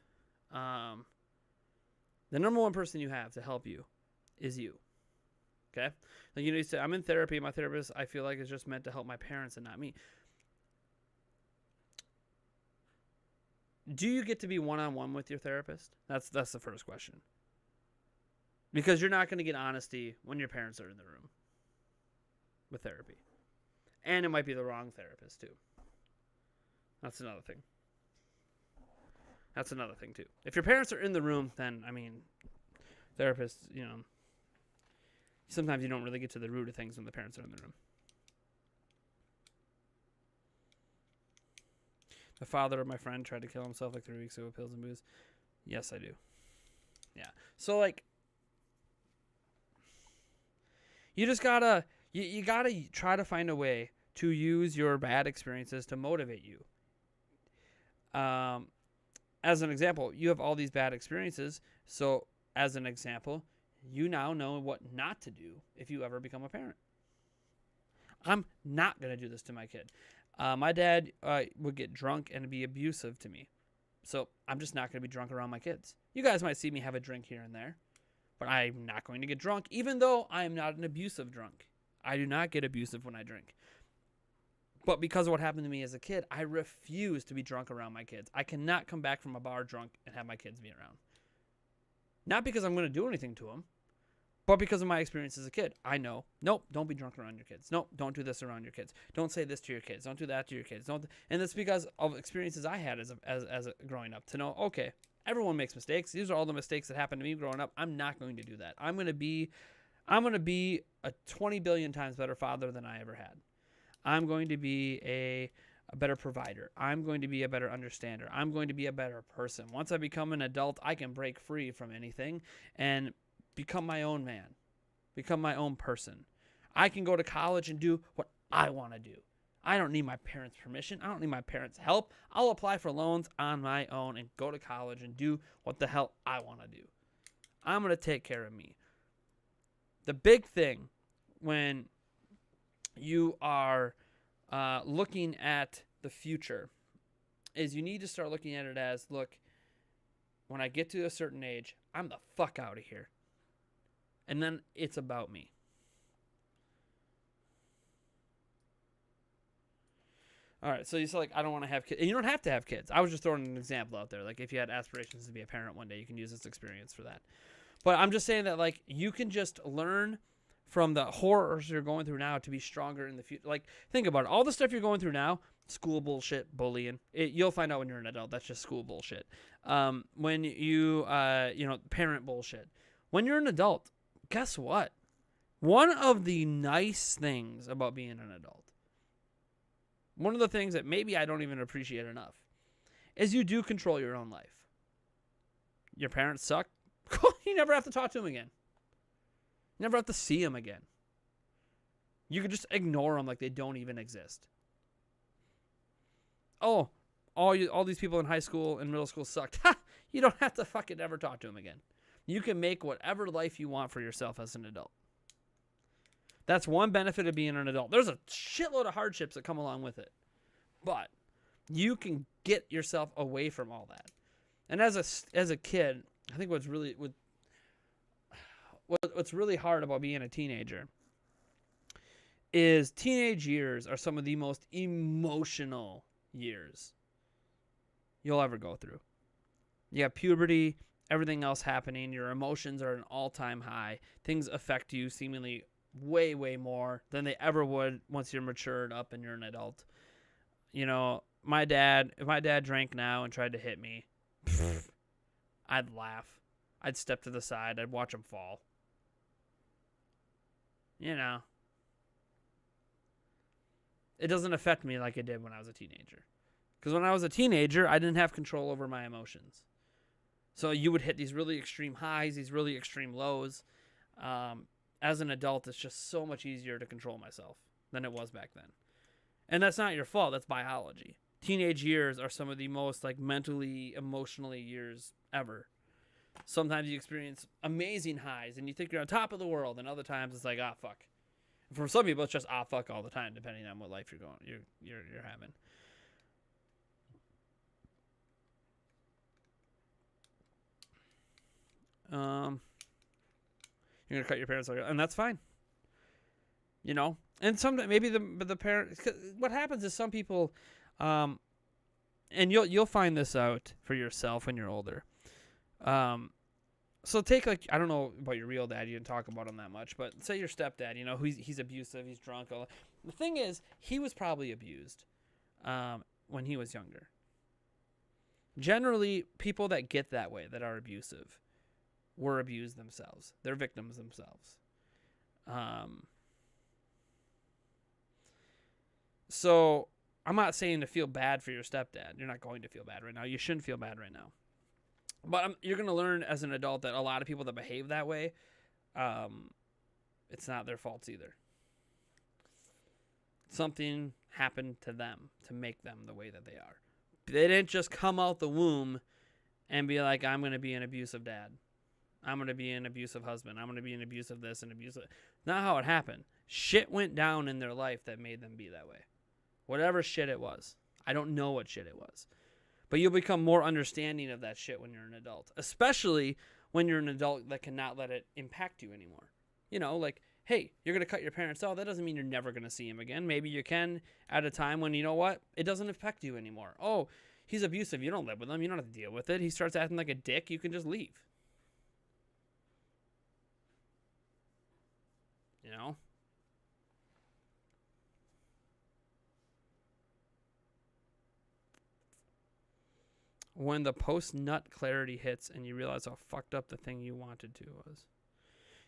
to help you is you. Okay? Like, you say, I'm in therapy. My therapist, I feel like, is just meant to help my parents and not me. Do you get to be one-on-one with your therapist? That's the first question. Because you're not going to get honesty when your parents are in the room with therapy. And it might be the wrong therapist, too. That's another thing. Too. If your parents are in the room, then, therapists, sometimes you don't really get to the root of things when the parents are in the room. The father of my friend tried to kill himself like 3 weeks ago with pills and booze. Yes, I do. Yeah. So, like, you just gotta, you gotta try to find a way to use your bad experiences to motivate you. As an example, you have all these bad experiences. So, as an example, you now know what not to do if you ever become a parent. I'm not going to do this to my kid. My dad would get drunk and be abusive to me. So I'm just not going to be drunk around my kids. You guys might see me have a drink here and there, but I'm not going to get drunk, even though I am not an abusive drunk. I do not get abusive when I drink. But because of what happened to me as a kid, I refuse to be drunk around my kids. I cannot come back from a bar drunk and have my kids be around. Not because I'm going to do anything to them, but because of my experience as a kid. I know, nope, don't be drunk around your kids. Nope, don't do this around your kids. Don't say this to your kids. Don't do that to your kids. And that's because of experiences I had as growing up to know, okay, everyone makes mistakes. These are all the mistakes that happened to me growing up. I'm not going to do that. I'm going to be I'm going to be a 20 billion times better father than I ever had. I'm going to be a better provider. I'm going to be a better understander. I'm going to be a better person. Once I become an adult, I can break free from anything and become my own man, become my own person. I can go to college and do what I want to do. I don't need my parents' permission. I don't need my parents' help. I'll apply for loans on my own and go to college and do what the hell I want to do. I'm going to take care of me. The big thing when you are looking at the future is you need to start looking at it as, look, when I get to a certain age, I'm the fuck out of here. And then it's about me. All right, so you said, like, I don't want to have kids. And you don't have to have kids. I was just throwing an example out there. Like, if you had aspirations to be a parent one day, you can use this experience for that. But I'm just saying that, like, you can just learn from the horrors you're going through now to be stronger in the future. Like, think about it. All the stuff you're going through now, school bullshit, bullying. You'll find out when you're an adult. That's just school bullshit. When you parent bullshit. When you're an adult, guess what? One of the nice things about being an adult, one of the things that maybe I don't even appreciate enough, is you do control your own life. Your parents suck. You never have to talk to them again. You never have to see them again. You can just ignore them like they don't even exist. Oh, all these people in high school and middle school sucked. You don't have to fucking ever talk to them again. You can make whatever life you want for yourself as an adult. That's one benefit of being an adult. There's a shitload of hardships that come along with it. But you can get yourself away from all that. And as a kid, I think what's really hard about being a teenager is teenage years are some of the most emotional years you'll ever go through. You have puberty, everything else happening, your emotions are at an all-time high. Things affect you seemingly way, way more than they ever would once you're matured up and you're an adult. You know, if my dad drank now and tried to hit me, I'd laugh. I'd step to the side. I'd watch him fall. You know. It doesn't affect me like it did when I was a teenager. Because when I was a teenager, I didn't have control over my emotions. So you would hit these really extreme highs, these really extreme lows. As an adult, it's just so much easier to control myself than it was back then. And that's not your fault. That's biology. Teenage years are some of the most mentally, emotionally years ever. Sometimes you experience amazing highs and you think you're on top of the world, and other times it's like, fuck. And for some people, it's just fuck all the time, depending on what life you're having. You're gonna cut your parents off, and that's fine. You know, and sometimes maybe the parents. What happens is some people, and you'll find this out for yourself when you're older. So take, like, I don't know about your real dad. You didn't talk about him that much, but say your stepdad. You know, he's abusive. He's drunk. The thing is, he was probably abused when he was younger. Generally, people that get that way, that are abusive, were abused themselves. They're victims themselves. So I'm not saying to feel bad for your stepdad. You're not going to feel bad right now. You shouldn't feel bad right now. But you're going to learn as an adult that a lot of people that behave that way, it's not their faults either. Something happened to them to make them the way that they are. They didn't just come out the womb and be like, I'm going to be an abusive dad. I'm going to be an abusive husband. I'm going to be an abusive this and abusive. Not how it happened. Shit went down in their life that made them be that way. Whatever shit it was. I don't know what shit it was. But you'll become more understanding of that shit when you're an adult. Especially when you're an adult that cannot let it impact you anymore. You know, like, hey, you're going to cut your parents off. That doesn't mean you're never going to see him again. Maybe you can at a time when, you know what, it doesn't affect you anymore. Oh, he's abusive. You don't live with him. You don't have to deal with it. He starts acting like a dick. You can just leave. You know? When the post-nut clarity hits and you realize how fucked up the thing you wanted to was.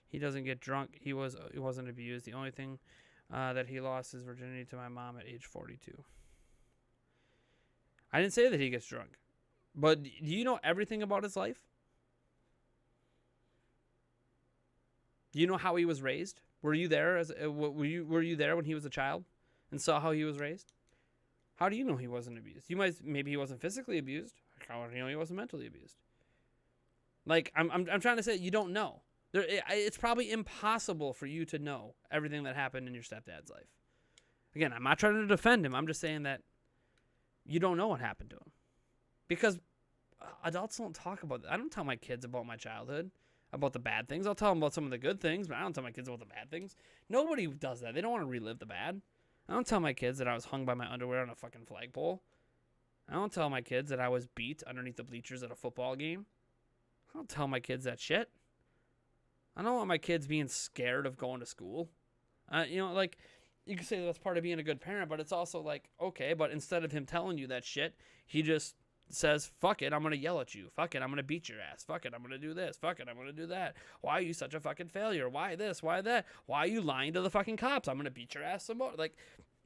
He doesn't get drunk. He wasn't abused. The only thing that he lost his virginity to my mom at age 42. I didn't say that he gets drunk. But do you know everything about his life? Do you know how he was raised? Were you there were you there when he was a child and saw how he was raised? How do you know he wasn't abused? Maybe he wasn't physically abused. How do you know he wasn't mentally abused? Like I'm trying to say you don't know. It's probably impossible for you to know everything that happened in your stepdad's life. Again, I'm not trying to defend him. I'm just saying that you don't know what happened to him. Because adults don't talk about that. I don't tell my kids about my childhood, about the bad things. I'll tell them about some of the good things, but I don't tell my kids about the bad things. Nobody does that. They don't want to relive the bad. I don't tell my kids that I was hung by my underwear on a fucking flagpole. I don't tell my kids that I was beat underneath the bleachers at a football game. I don't tell my kids that shit. I don't want my kids being scared of going to school. Like, you can say that's part of being a good parent, but it's also like, okay, but instead of him telling you that shit, he just says, fuck it, I'm going to yell at you. Fuck it, I'm going to beat your ass. Fuck it, I'm going to do this. Fuck it, I'm going to do that. Why are you such a fucking failure? Why this? Why that? Why are you lying to the fucking cops? I'm going to beat your ass some more. Like,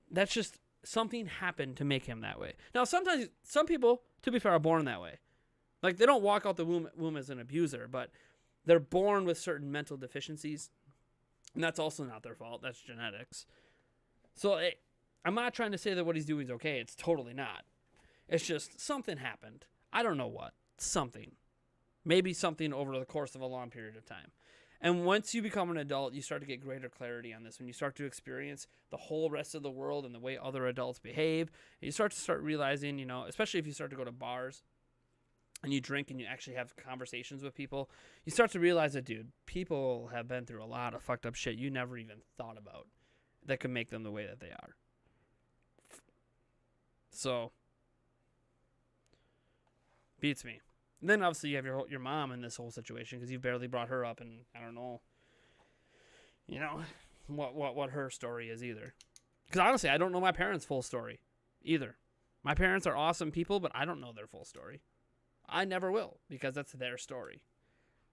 that's just something happened to make him that way. Now, sometimes, some people, to be fair, are born that way. Like, they don't walk out the womb as an abuser, but they're born with certain mental deficiencies, and that's also not their fault. That's genetics. So I'm not trying to say that what he's doing is okay. It's totally not. It's just something happened. I don't know what. Something. Maybe something over the course of a long period of time. And once you become an adult, you start to get greater clarity on this. When you start to experience the whole rest of the world and the way other adults behave, and you start realizing, especially if you start to go to bars, and you drink and you actually have conversations with people, you start to realize that, dude, people have been through a lot of fucked up shit you never even thought about that could make them the way that they are. So, beats me. And then obviously you have your mom in this whole situation because you've barely brought her up, and I don't know, what her story is either. Because honestly, I don't know my parents' full story either. My parents are awesome people, but I don't know their full story. I never will, because that's their story.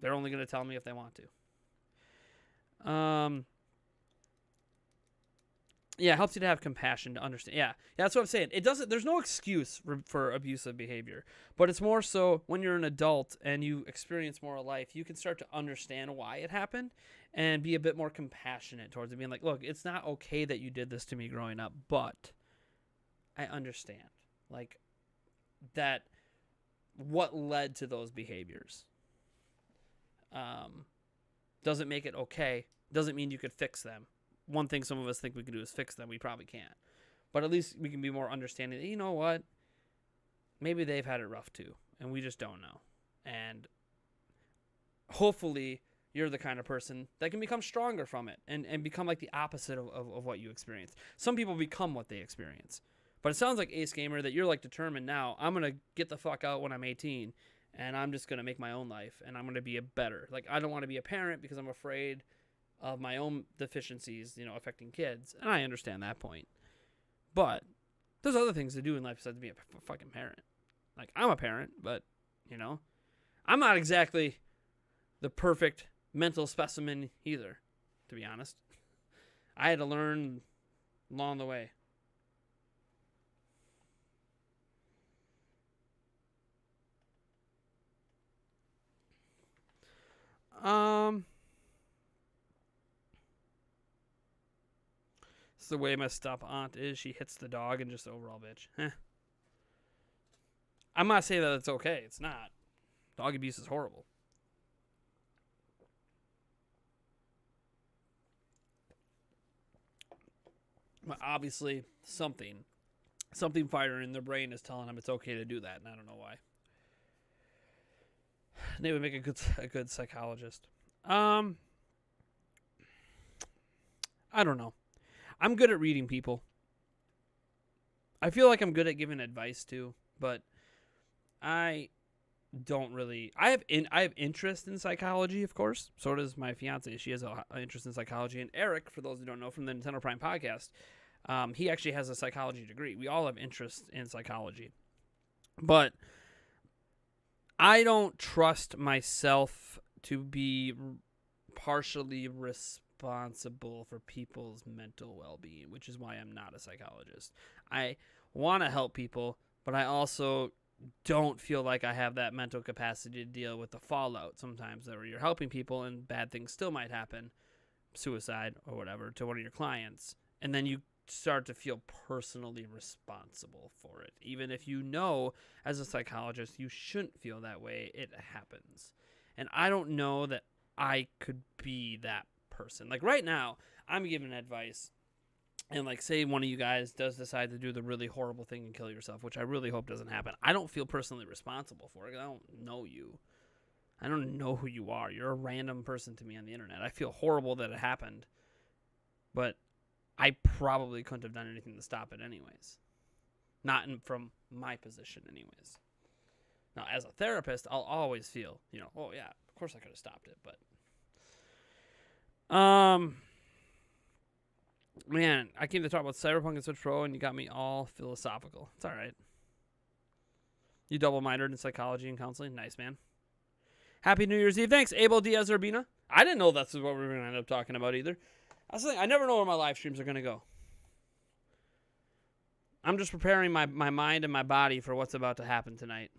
They're only going to tell me if they want to. Yeah, it helps you to have compassion, to understand. Yeah, that's what I'm saying. There's no excuse for abusive behavior, but it's more so when you're an adult and you experience more of life, you can start to understand why it happened and be a bit more compassionate towards it, being like, look, it's not okay that you did this to me growing up, but I understand. Like, that... what led to those behaviors doesn't make it okay. Doesn't mean you could fix them. One thing some of us think we can do is fix them. We probably can't. But at least we can be more understanding that, you know what? Maybe they've had it rough too, and we just don't know. And hopefully you're the kind of person that can become stronger from it and become like the opposite of what you experience. Some people become what they experience. But it sounds like, Ace Gamer, that you're like determined now, I'm going to get the fuck out when I'm 18, and I'm just going to make my own life, and I'm going to be a better. Like, I don't want to be a parent because I'm afraid of my own deficiencies, affecting kids. And I understand that point. But there's other things to do in life besides being a fucking parent. Like, I'm a parent, but, I'm not exactly the perfect mental specimen either, to be honest. I had to learn along the way. It's the way my step aunt is. She hits the dog and just overall bitch. I'm not saying that it's okay. It's not. Dog abuse is horrible. But obviously, something firing in their brain is telling them it's okay to do that, and I don't know why. They would make a good psychologist. I don't know. I'm good at reading people. I feel like I'm good at giving advice too, but I don't really. I have interest in psychology, of course. So does my fiance. She has an interest in psychology. And Eric, for those who don't know, from the Nintendo Prime podcast, he actually has a psychology degree. We all have interest in psychology, but I don't trust myself to be partially responsible for people's mental well-being, which is why I'm not a psychologist. I want to help people, but I also don't feel like I have that mental capacity to deal with the fallout sometimes where you're helping people and bad things still might happen, suicide or whatever, to one of your clients. And then you start to feel personally responsible for it. Even if you know as a psychologist you shouldn't feel that way, it happens. And I don't know that I could be that person. Like right now, I'm giving advice, and like say one of you guys does decide to do the really horrible thing and kill yourself, which I really hope doesn't happen. I don't feel personally responsible for it. I don't know you. I don't know who you are. You're a random person to me on the internet. I feel horrible that it happened, but I probably couldn't have done anything to stop it anyways. Not from my position anyways. Now, as a therapist, I'll always feel, oh yeah, of course I could have stopped it, but man, I came to talk about Cyberpunk and Switch Pro, and you got me all philosophical. It's all right. You double-minored in psychology and counseling. Nice, man. Happy New Year's Eve. Thanks, Abel Diaz Urbina. I didn't know that's what we were going to end up talking about either. I never know where my live streams are going to go. I'm just preparing my mind and my body for what's about to happen tonight.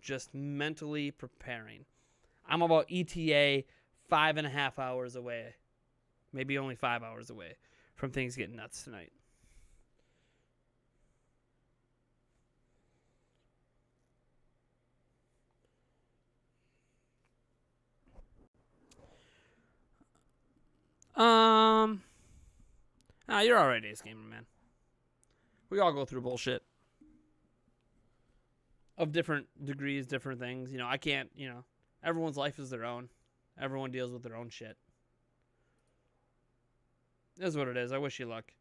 Just mentally preparing. I'm about ETA 5.5 hours away. Maybe only 5 hours away from things getting nuts tonight. You're alright, Ace Gamer, man. We all go through bullshit. Of different degrees, different things. I can't, everyone's life is their own. Everyone deals with their own shit. It is what it is. I wish you luck.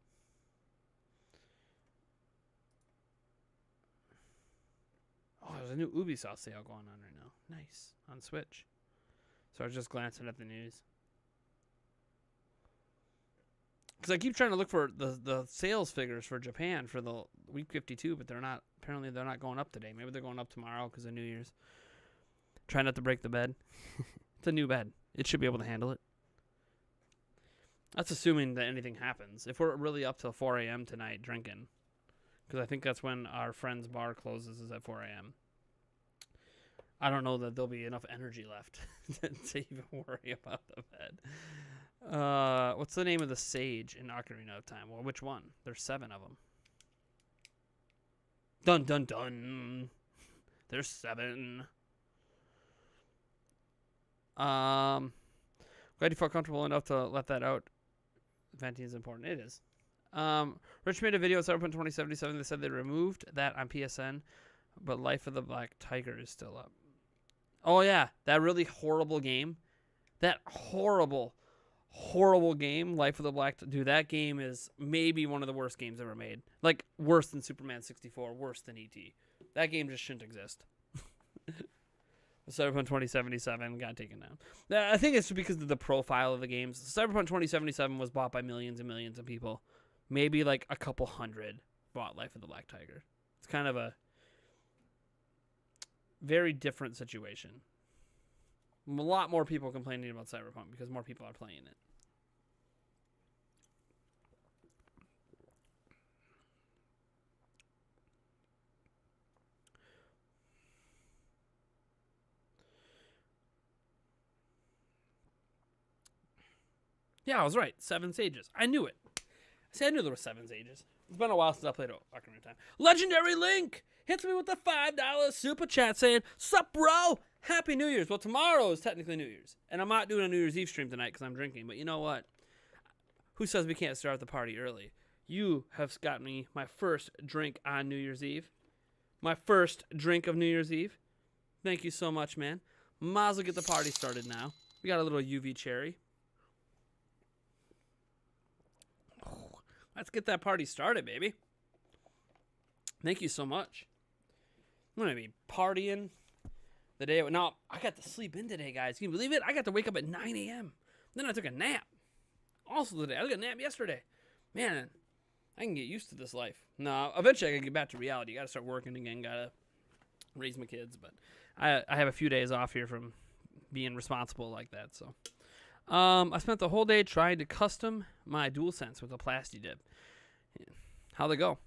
Oh, there's a new Ubisoft sale going on right now. Nice. On Switch. So I was just glancing at the news. Because I keep trying to look for the sales figures for Japan for the week 52, but they're not. Apparently, they're not going up today. Maybe they're going up tomorrow because of New Year's. Try not to break the bed. It's a new bed. It should be able to handle it. That's assuming that anything happens. If we're really up till 4 a.m. tonight drinking, because I think that's when our friend's bar closes, is at 4 a.m. I don't know that there'll be enough energy left to even worry about the bed. What's the name of the sage in Ocarina of Time? Well, which one? There's 7 of them. Dun, dun, dun. There's 7. Glad you felt comfortable enough to let that out. Venting is important. It is. Rich made a video at Cyberpunk 2077. They said they removed that on PSN, but Life of the Black Tiger is still up. Oh, yeah. That really horrible game. That horrible game, Life of the Black. Dude, that game is maybe one of the worst games ever made. Like, worse than Superman 64, worse than E.T. That game just shouldn't exist. Cyberpunk 2077 got taken down. I think it's because of the profile of the games. Cyberpunk 2077 was bought by millions and millions of people. Maybe like a couple hundred bought Life of the Black Tiger. It's kind of a very different situation. A lot more people complaining about Cyberpunk because more people are playing it. Yeah, I was right. 7 Sages. I knew it. I knew there were 7 Sages. It's been a while since I played Ocarina of Time. Legendary Link hits me with the $5 super chat saying, "Sup, bro? Happy New Year's." Well, tomorrow is technically New Year's. And I'm not doing a New Year's Eve stream tonight because I'm drinking. But you know what? Who says we can't start the party early? You have got me my first drink on New Year's Eve. My first drink of New Year's Eve. Thank you so much, man. Might as well get the party started now. We got a little UV cherry. Let's get that party started, baby. Thank you so much. I'm going to be partying the day. Now, I got to sleep in today, guys. Can you believe it? I got to wake up at 9 a.m. Then I took a nap. Also today. I took a nap yesterday. Man, I can get used to this life. No, eventually I can get back to reality. Got to start working again. Got to raise my kids. But I have a few days off here from being responsible like that. So I spent the whole day trying to custom my DualSense with a Plasti Dip. How'd it go?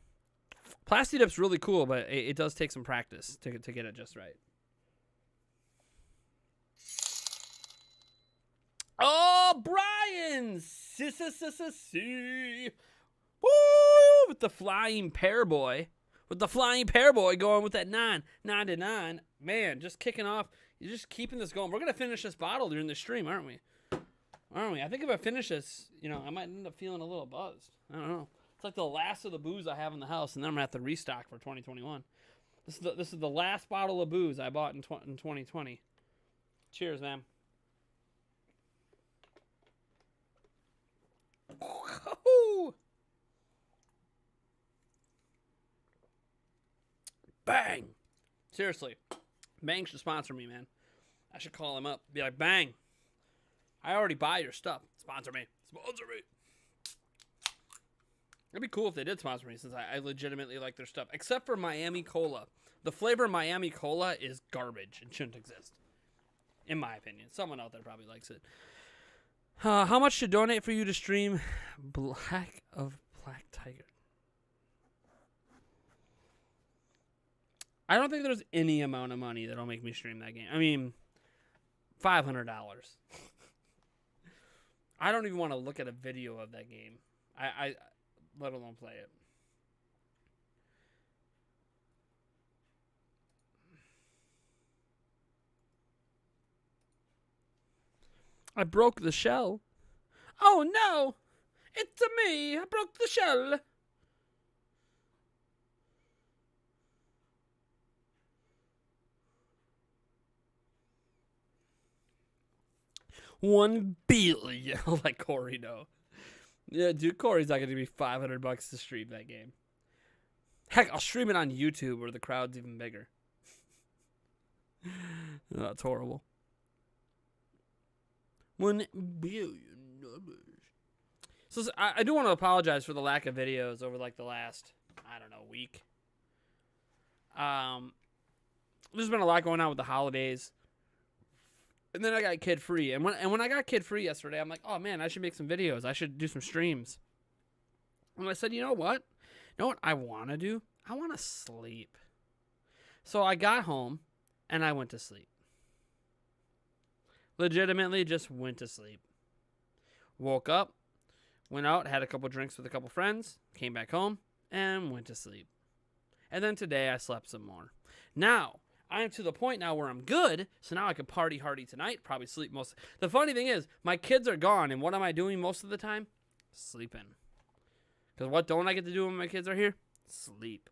Plasti Dip's really cool, but it does take some practice to get it just right. Oh, Brian! Woo! With the flying pair boy. With the flying pair boy going with that 9 to 9. Man, just kicking off. You're just keeping this going. We're going to finish this bottle during the stream, aren't we? I think if I finish this, I might end up feeling a little buzzed. I don't know. It's like the last of the booze I have in the house, and then I'm going to have to restock for 2021. This is the last bottle of booze I bought in 2020. Cheers, man. Bang! Seriously, Bang should sponsor me, man. I should call him up. Be like, Bang, I already buy your stuff. Sponsor me. Sponsor me. It'd be cool if they did sponsor me, since I legitimately like their stuff. Except for Miami Cola. The flavor of Miami Cola is garbage and shouldn't exist, in my opinion. Someone out there probably likes it. How much to donate for you to stream Black Tiger? I don't think there's any amount of money that'll make me stream that game. I mean, $500. I don't even want to look at a video of that game. I let alone play it. I broke the shell. Oh no! It's me! I broke the shell! $1 billion. I'll let Corey know. Yeah, dude, Corey's not going to be $500 to stream that game. Heck, I'll stream it on YouTube where the crowd's even bigger. That's horrible. $1 billion. So I do want to apologize for the lack of videos over like the last, I don't know, week. There's been a lot going on with the holidays. And then I got kid free. And when I got kid free yesterday, I'm like, oh man, I should make some videos. I should do some streams. And I said, you know what? You know what I want to do? I want to sleep. So I got home and I went to sleep. Legitimately just went to sleep. Woke up, went out, had a couple drinks with a couple friends, came back home, and went to sleep. And then today I slept some more. Now, I am to the point now where I'm good, so now I can party hardy tonight, probably sleep most. The funny thing is, my kids are gone, and what am I doing most of the time? Sleeping. Because what don't I get to do when my kids are here? Sleep.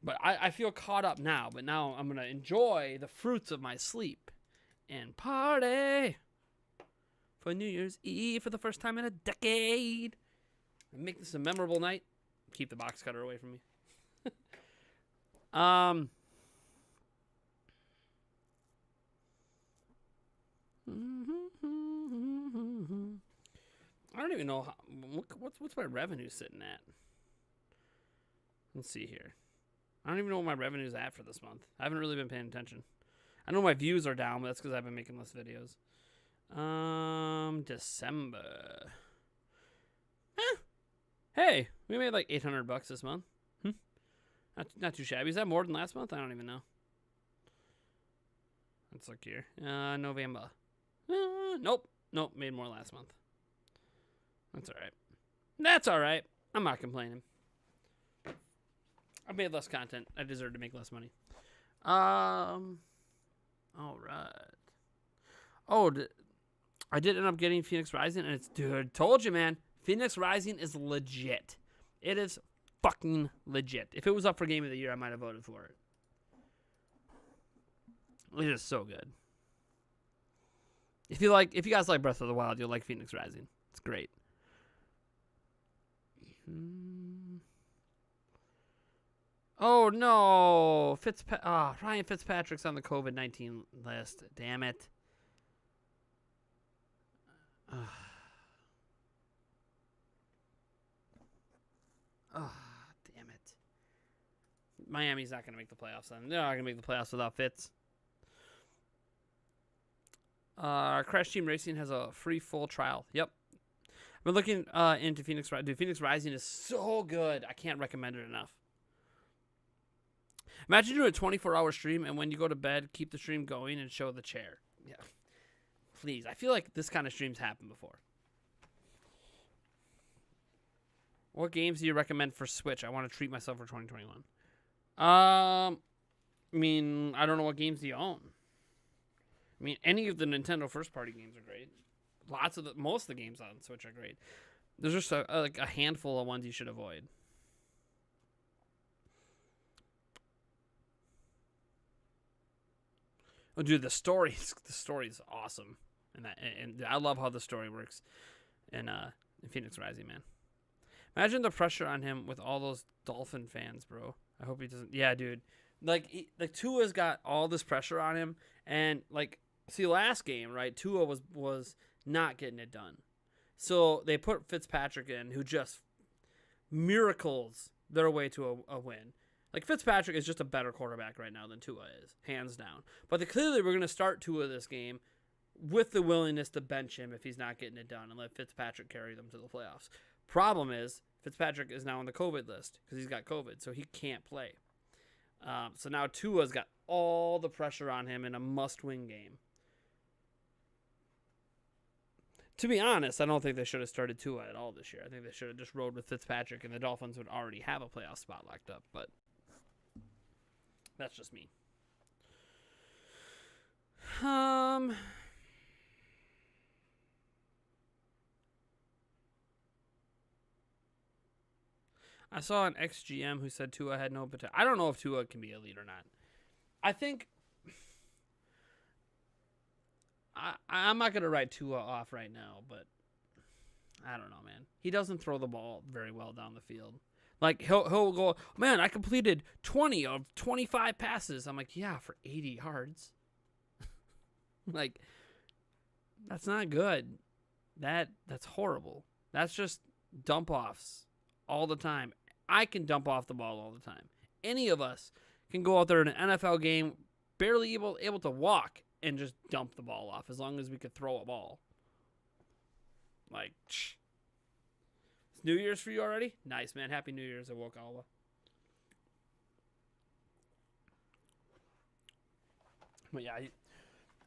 But I feel caught up now, but now I'm going to enjoy the fruits of my sleep and party for New Year's Eve for the first time in a decade. And make this a memorable night. Keep the box cutter away from me. I don't even know what's my revenue sitting at. Let's see here. I don't even know what my revenue is at for this month. I haven't really been paying attention. I know my views are down, but that's because I've been making less videos. December. Hey, we made like $800 this month. Not too shabby. Is that more than last month? I don't even know. Let's look here. November. Nope. Made more last month. That's all right. That's all right. I'm not complaining. I made less content. I deserve to make less money. All right. Oh, I did end up getting Phoenix Rising, and it's, dude, told you, man. Phoenix Rising is legit. It is fucking legit. If it was up for Game of the Year, I might have voted for it. It is so good. If you guys like Breath of the Wild, you'll like Phoenix Rising. It's great. Oh no, Ryan Fitzpatrick's on the COVID-19 list. Damn it. Oh, damn it. Miami's not going to make the playoffs. Then they're not going to make the playoffs without Fitz. Crash Team Racing has a free full trial. Yep. I've been looking into Phoenix. Dude, Phoenix Rising is so good. I can't recommend it enough. Imagine doing a 24-hour stream, and when you go to bed, keep the stream going and show the chair. Yeah. Please. I feel like this kind of streams happened before. What games do you recommend for Switch? I want to treat myself for 2021. I mean, I don't know what games do you own. I mean, any of the Nintendo first-party games are great. Most of the games on Switch are great. There's just a handful of ones you should avoid. Oh, dude, the story is awesome, and I love how the story works in Phoenix Rising, man. Imagine the pressure on him with all those Dolphin fans, bro. I hope he doesn't. Yeah, dude. Like Tua's got all this pressure on him, and see, last game, right? Tua was not getting it done, so they put Fitzpatrick in, who just miracles their way to a win. Like, Fitzpatrick is just a better quarterback right now than Tua is, hands down. But they clearly were going to start Tua this game with the willingness to bench him if he's not getting it done and let Fitzpatrick carry them to the playoffs. Problem is, Fitzpatrick is now on the COVID list because he's got COVID, so he can't play. So now Tua's got all the pressure on him in a must-win game. To be honest, I don't think they should have started Tua at all this year. I think they should have just rode with Fitzpatrick, and the Dolphins would already have a playoff spot locked up, but that's just me. I saw an ex-GM who said Tua had no potential. I don't know if Tua can be elite or not. I think I'm not going to write Tua off right now, but I don't know, man. He doesn't throw the ball very well down the field. Like, he'll go, man, I completed 20 of 25 passes. I'm like, yeah, for 80 yards. Like, that's not good. That's horrible. That's just dump-offs all the time. I can dump off the ball all the time. Any of us can go out there in an NFL game, barely able to walk, and just dump the ball off as long as we could throw a ball. Like, it's New Year's for you already? Nice, man. Happy New Year's at Wokawa. But yeah,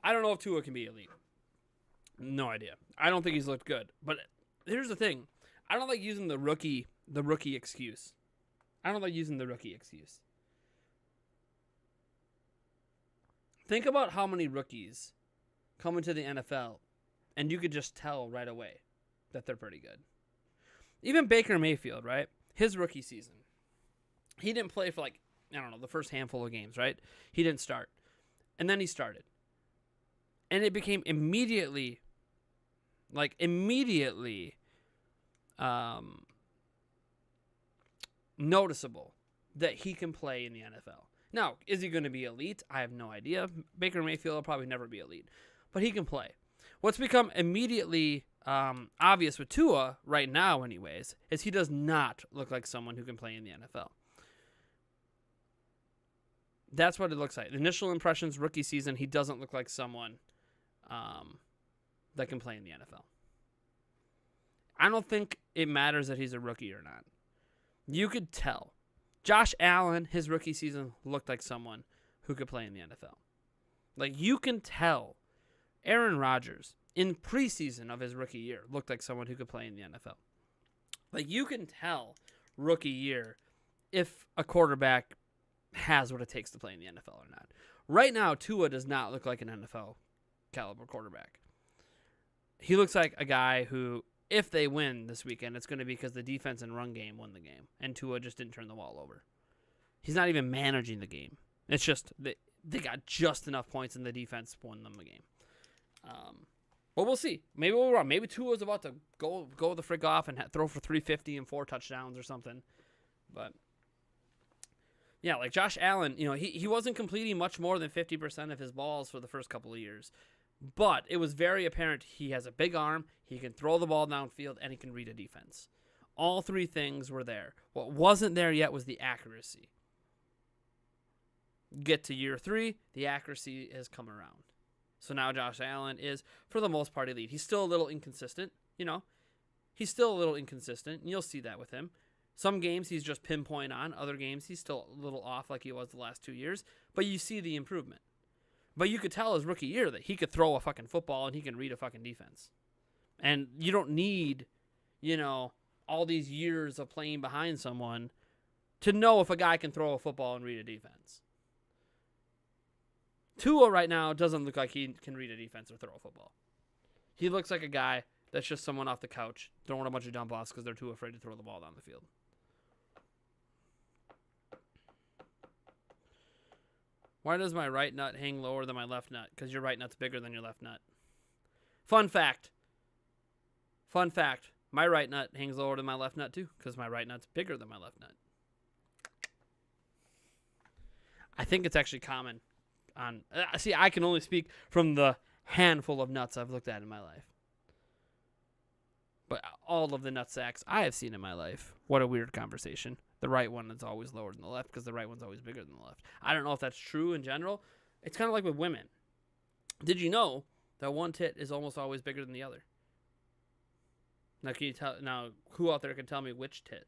I don't know if Tua can be elite. No idea. I don't think he's looked good. But here's the thing. I don't like using the rookie excuse. I don't like using the rookie excuse. Think about how many rookies come into the NFL, and you could just tell right away that they're pretty good. Even Baker Mayfield, right? His rookie season. He didn't play for the first handful of games, right? He didn't start. And then he started. And it became immediately noticeable that he can play in the NFL. Now, is he going to be elite? I have no idea. Baker Mayfield will probably never be elite. But he can play. What's become immediately obvious with Tua, right now anyways, is he does not look like someone who can play in the NFL. That's what it looks like. Initial impressions, rookie season, he doesn't look like someone that can play in the NFL. I don't think it matters that he's a rookie or not. You could tell. Josh Allen, his rookie season, looked like someone who could play in the NFL. Like, you can tell. Aaron Rodgers, in preseason of his rookie year, looked like someone who could play in the NFL. Like, you can tell rookie year if a quarterback has what it takes to play in the NFL or not. Right now, Tua does not look like an NFL caliber quarterback. He looks like a guy who, if they win this weekend, it's going to be because the defense and run game won the game, and Tua just didn't turn the ball over. He's not even managing the game. It's just they got just enough points, and the defense won them the game. But we'll see. Maybe we'll run. Maybe Tua's about to go the frick off and throw for 350 and 4 touchdowns or something. But yeah, like Josh Allen, he wasn't completing much more than 50% of his balls for the first couple of years. But it was very apparent he has a big arm, he can throw the ball downfield, and he can read a defense. All three things were there. What wasn't there yet was the accuracy. Get to year 3, the accuracy has come around. So now Josh Allen is, for the most part, elite. He's still a little inconsistent, He's still a little inconsistent, and you'll see that with him. Some games he's just pinpoint on. Other games he's still a little off like he was the last 2 years. But you see the improvement. But you could tell his rookie year that he could throw a fucking football and he can read a fucking defense. And you don't need, all these years of playing behind someone to know if a guy can throw a football and read a defense. Tua right now doesn't look like he can read a defense or throw a football. He looks like a guy that's just someone off the couch throwing a bunch of dump offs because they're too afraid to throw the ball down the field. Why does my right nut hang lower than my left nut? Because your right nut's bigger than your left nut. Fun fact. My right nut hangs lower than my left nut too, because my right nut's bigger than my left nut. I think it's actually common on... see, I can only speak from the handful of nuts I've looked at in my life. But all of the nut sacks I have seen in my life, what a weird conversation. The right one is always lower than the left because the right one's always bigger than the left. I don't know if that's true in general. It's kind of like with women. Did you know that one tit is almost always bigger than the other? Now, who out there can tell me which tit?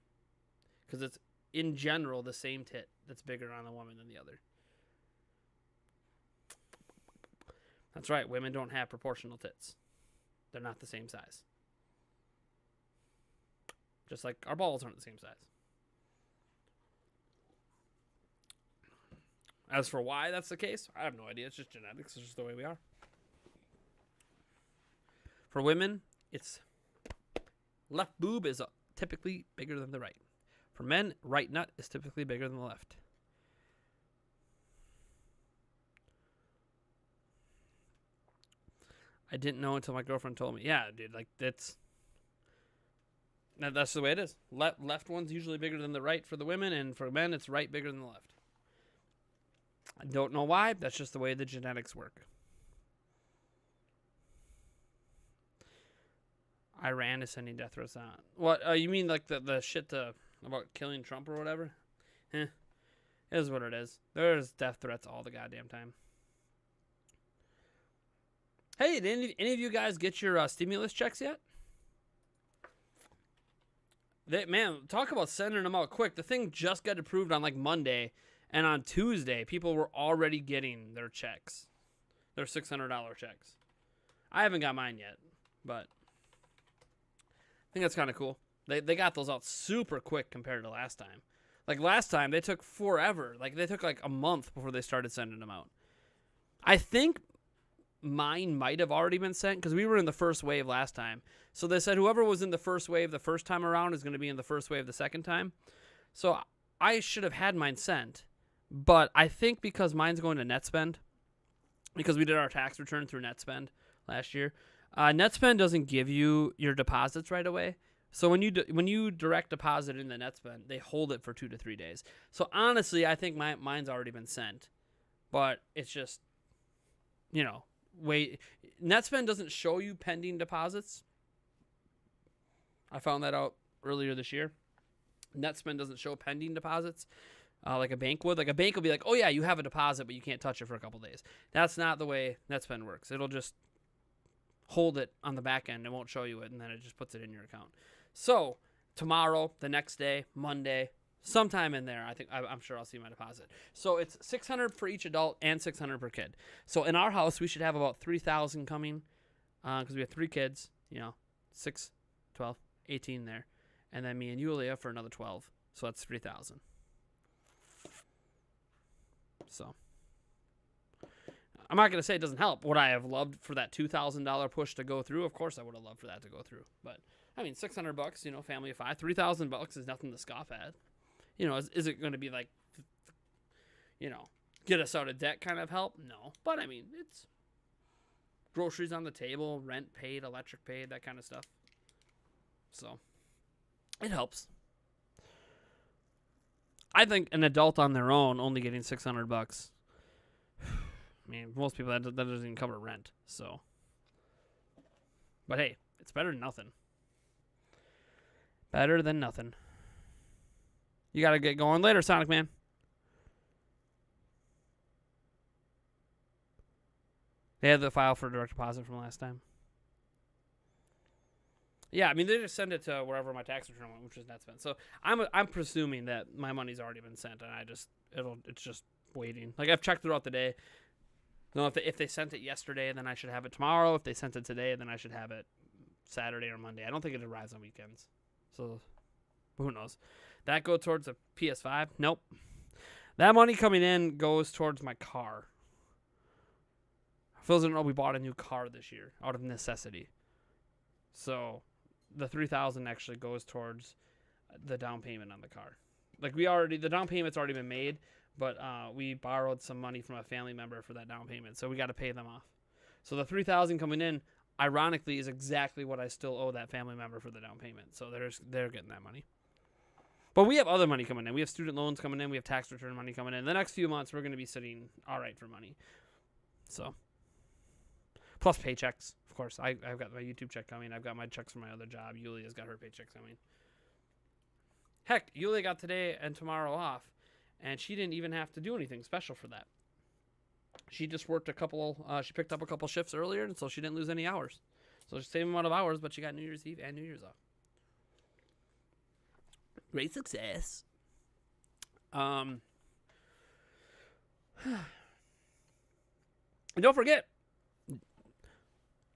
Because it's, in general, the same tit that's bigger on the woman than the other. That's right. Women don't have proportional tits. They're not the same size. Just like our balls aren't the same size. As for why that's the case, I have no idea. It's just genetics. It's just the way we are. For women, it's left boob is typically bigger than the right. For men, right nut is typically bigger than the left. I didn't know until my girlfriend told me. Yeah, dude, like that's the way it is. Left one's usually bigger than the right for the women, and for men, it's right bigger than the left. I don't know why. That's just the way the genetics work. Iran is sending death threats out. What? You mean like the shit about killing Trump or whatever? It is what it is. There's death threats all the goddamn time. Hey, did any of you guys get your stimulus checks yet? Man, talk about sending them out quick. The thing just got approved on like Monday, and on Tuesday, people were already getting their checks. Their $600 checks. I haven't got mine yet, but I think that's kind of cool. They got those out super quick compared to last time. Like last time, they took forever. Like they took like a month before they started sending them out. I think mine might have already been sent because we were in the first wave last time. So they said whoever was in the first wave the first time around is going to be in the first wave the second time. So I should have had mine sent. But I think because mine's going to NetSpend, because we did our tax return through NetSpend last year, NetSpend doesn't give you your deposits right away. So when you direct deposit in the NetSpend, they hold it for 2 to 3 days. So honestly, I think mine's already been sent. But it's just, wait. NetSpend doesn't show you pending deposits. I found that out earlier this year. NetSpend doesn't show pending deposits like a bank would. Like a bank will be like, oh yeah, you have a deposit, but you can't touch it for a couple days. That's not the way NetSpend works. It'll just hold it on the back end. It won't show you it, and then it just puts it in your account. So tomorrow, the next day, Monday, sometime in there, I'm sure I'll see my deposit. So it's $600 for each adult and $600 per kid. So in our house, we should have about $3,000 coming because we have 3 kids. 6, 12, 18 there, and then me and Yulia for another 12. So that's $3,000. So I'm not going to say it doesn't help. Would I have loved for that $2,000 push to go through? Of course I would have loved for that to go through. But I mean, $600, family of 5, $3,000 is nothing to scoff at. Is it going to be like, get us out of debt kind of help? No. But I mean, it's groceries on the table, rent paid, electric paid, that kind of stuff. So it helps. I think an adult on their own only getting $600. I mean, most people that doesn't even cover rent. So, but hey, it's better than nothing. Better than nothing. You got to get going later, Sonic Man. They had the file for direct deposit from last time. Yeah, I mean, they just send it to wherever my tax return went, which is Netspend. So I'm presuming that my money's already been sent, and it's just waiting. Like, I've checked throughout the day. No, if they sent it yesterday, then I should have it tomorrow. If they sent it today, then I should have it Saturday or Monday. I don't think it arrives on weekends. So who knows? That go towards a PS5? Nope. That money coming in goes towards my car. Phil doesn't know we bought a new car this year out of necessity. So the $3,000 actually goes towards the down payment on the car. Like, the down payment's already been made, but we borrowed some money from a family member for that down payment, so we got to pay them off. So the $3,000 coming in, ironically, is exactly what I still owe that family member for the down payment. So they're getting that money. But we have other money coming in. We have student loans coming in. We have tax return money coming in. The next few months, we're going to be sitting all right for money. So, plus paychecks, of course. I've got my YouTube check coming. I've got my checks from my other job. Yulia's got her paychecks coming. Heck, Yulia got today and tomorrow off, and she didn't even have to do anything special for that. She just worked she picked up a couple shifts earlier, and so she didn't lose any hours. So she's same amount of hours, but she got New Year's Eve and New Year's off. Great success. And don't forget,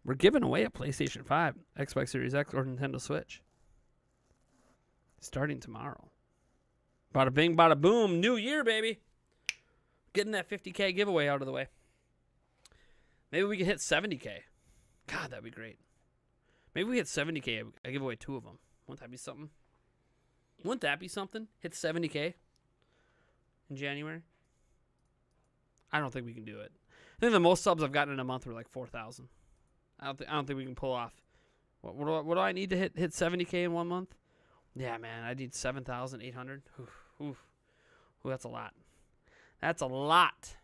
we're giving away a PlayStation 5, Xbox Series X, or Nintendo Switch. Starting tomorrow. Bada bing, bada boom. New year, baby. Getting that 50K giveaway out of the way. Maybe we could hit 70K. God, that'd be great. Maybe we hit 70K. I give away 2 of them. Wouldn't that be something? Wouldn't that be something? Hit 70K in January? I don't think we can do it. I think the most subs I've gotten in a month were like 4,000. I don't think we can pull off. What do I need to hit 70K in 1 month? Yeah, man, I need 7,800. Ooh, that's a lot. That's a lot.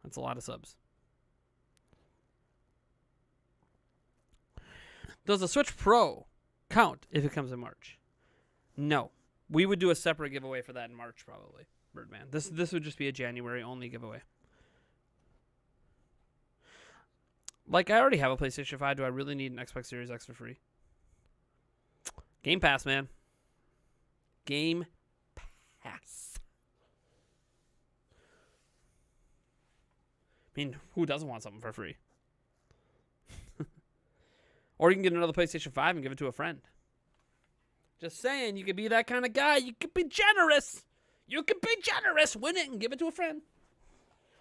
That's a lot of subs. Does the Switch Pro count if it comes in March? No. We would do a separate giveaway for that in March, probably, Birdman. This would just be a January only giveaway. Like, I already have a PlayStation 5. Do I really need an Xbox Series X for free? Game Pass, man. Game Pass. I mean, who doesn't want something for free? Or you can get another PlayStation 5 and give it to a friend. Just saying, you could be that kind of guy. You could be generous. You could be generous. Win it and give it to a friend.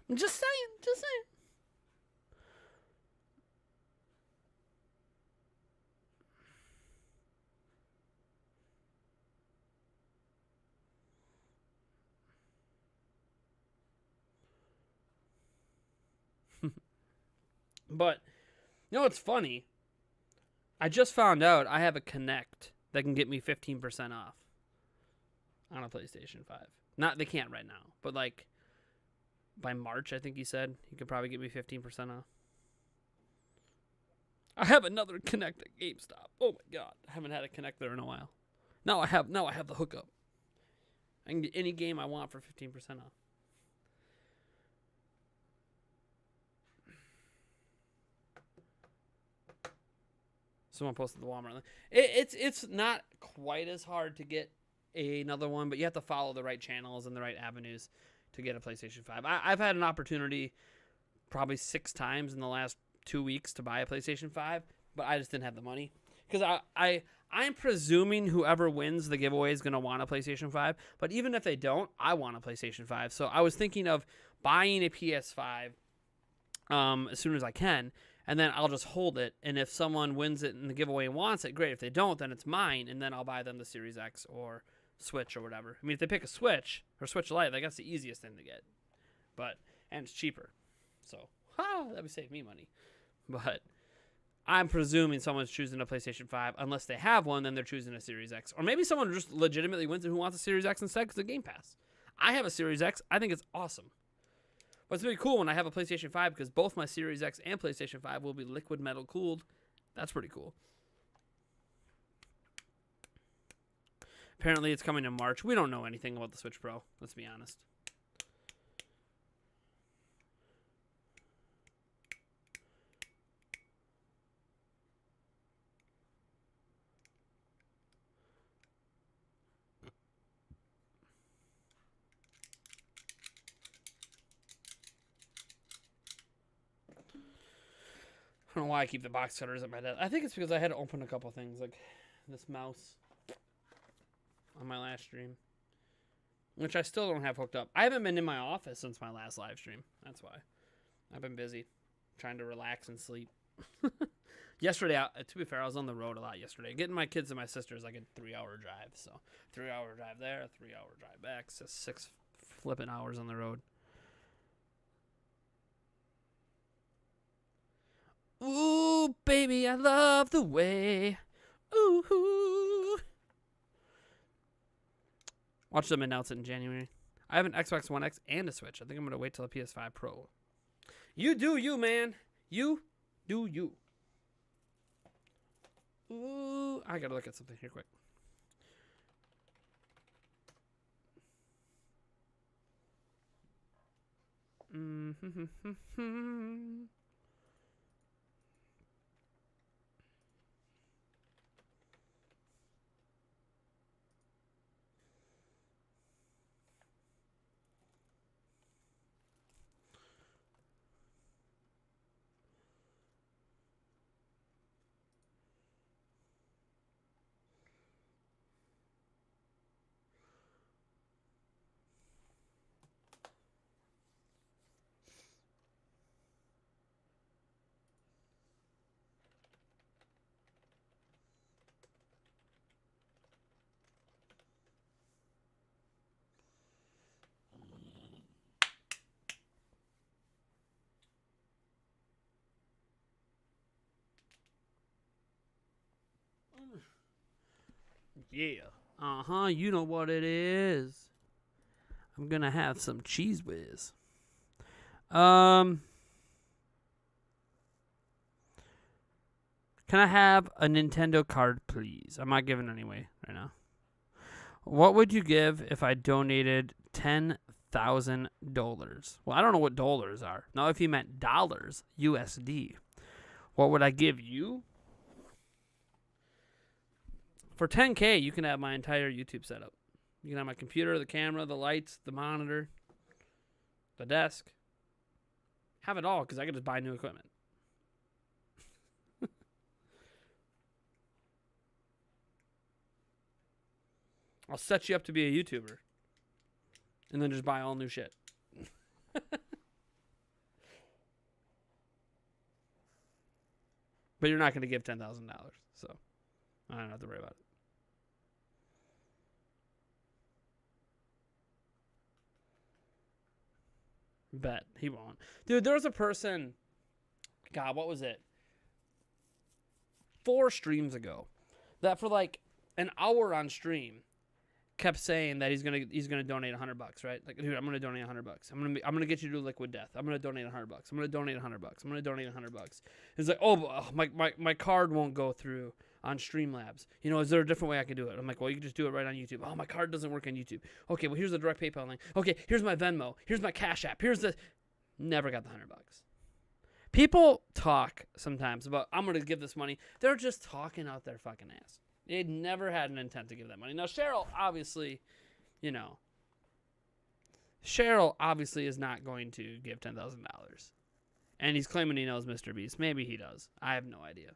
I'm just saying. Just saying. But, you know what's funny? I just found out I have a Connect that can get me 15% off on a PlayStation 5. They can't right now, but like by March, I think he said he could probably get me 15% off. I have another Connect at GameStop. Oh my god, I haven't had a Connect there in a while. Now I have the hookup. I can get any game I want for 15% off. Someone posted the Walmart link. It's not quite as hard to get another one, but you have to follow the right channels and the right avenues to get a PlayStation 5. I've had an opportunity probably 6 times in the last 2 weeks to buy a PlayStation 5, but I just didn't have the money. Because I'm presuming whoever wins the giveaway is going to want a PlayStation 5, but even if they don't, I want a PlayStation 5. So I was thinking of buying a PS5 as soon as I can, and then I'll just hold it, and if someone wins it in the giveaway and wants it, great. If they don't, then it's mine, and then I'll buy them the Series X or Switch or whatever. I mean, if they pick a Switch or Switch Lite, like, that's the easiest thing to get. And it's cheaper. So, that would save me money. But I'm presuming someone's choosing a PlayStation 5. Unless they have one, then they're choosing a Series X. Or maybe someone just legitimately wins it who wants a Series X instead because of Game Pass. I have a Series X. I think it's awesome. But it's really cool when I have a PlayStation 5 because both my Series X and PlayStation 5 will be liquid metal cooled. That's pretty cool. Apparently it's coming in March. We don't know anything about the Switch Pro, let's be honest. don't know why I keep the box cutters at my desk. I think it's because I had to open a couple things, like this mouse on my last stream, which I still don't have hooked up. I haven't been in my office since my last live stream. That's why. I've been busy trying to relax and sleep. Yesterday, to be fair, I was on the road a lot yesterday. Getting my kids and my sisters like a 3-hour drive. So 3-hour drive there, 3-hour drive back. So 6 flipping hours on the road. Ooh, baby, I love the way. Ooh. Watch them announce it in January. I have an Xbox One X and a Switch. I think I'm going to wait till the PS5 Pro. You do you, man. You do you. Ooh, I got to look at something here quick. Yeah. Uh-huh, you know what it is. I'm going to have some Cheese Whiz. Can I have a Nintendo card, please? I'm not giving any away right now. What would you give if I donated $10,000? Well, I don't know what dollars are. Now, if you meant dollars, USD, what would I give you? For $10K, you can have my entire YouTube setup. You can have my computer, the camera, the lights, the monitor, the desk. Have it all, because I could just buy new equipment. I'll set you up to be a YouTuber. And then just buy all new shit. But you're not going to give $10,000, so I don't have to worry about it. Bet he won't. Dude, there was a person, God, what was it? 4 streams ago, that for like an hour on stream kept saying that he's gonna donate $100, right? Like, dude, I'm gonna donate $100. I'm gonna get you to Liquid Death. I'm gonna donate $100. I'm gonna donate $100. I'm gonna donate $100. It's like, oh, my card won't go through on Streamlabs. You know, is there a different way I can do it? I'm like, well, you can just do it right on YouTube. Oh, my card doesn't work on YouTube. Okay, well, here's the direct PayPal link. Okay, here's my Venmo. Here's my Cash App. Here's the... Never got the $100. People talk sometimes about, I'm going to give this money. They're just talking out their fucking ass. They never had an intent to give that money. Now, Cheryl, obviously, you know, Cheryl obviously is not going to give $10,000. And he's claiming he knows Mr. Beast. Maybe he does. I have no idea.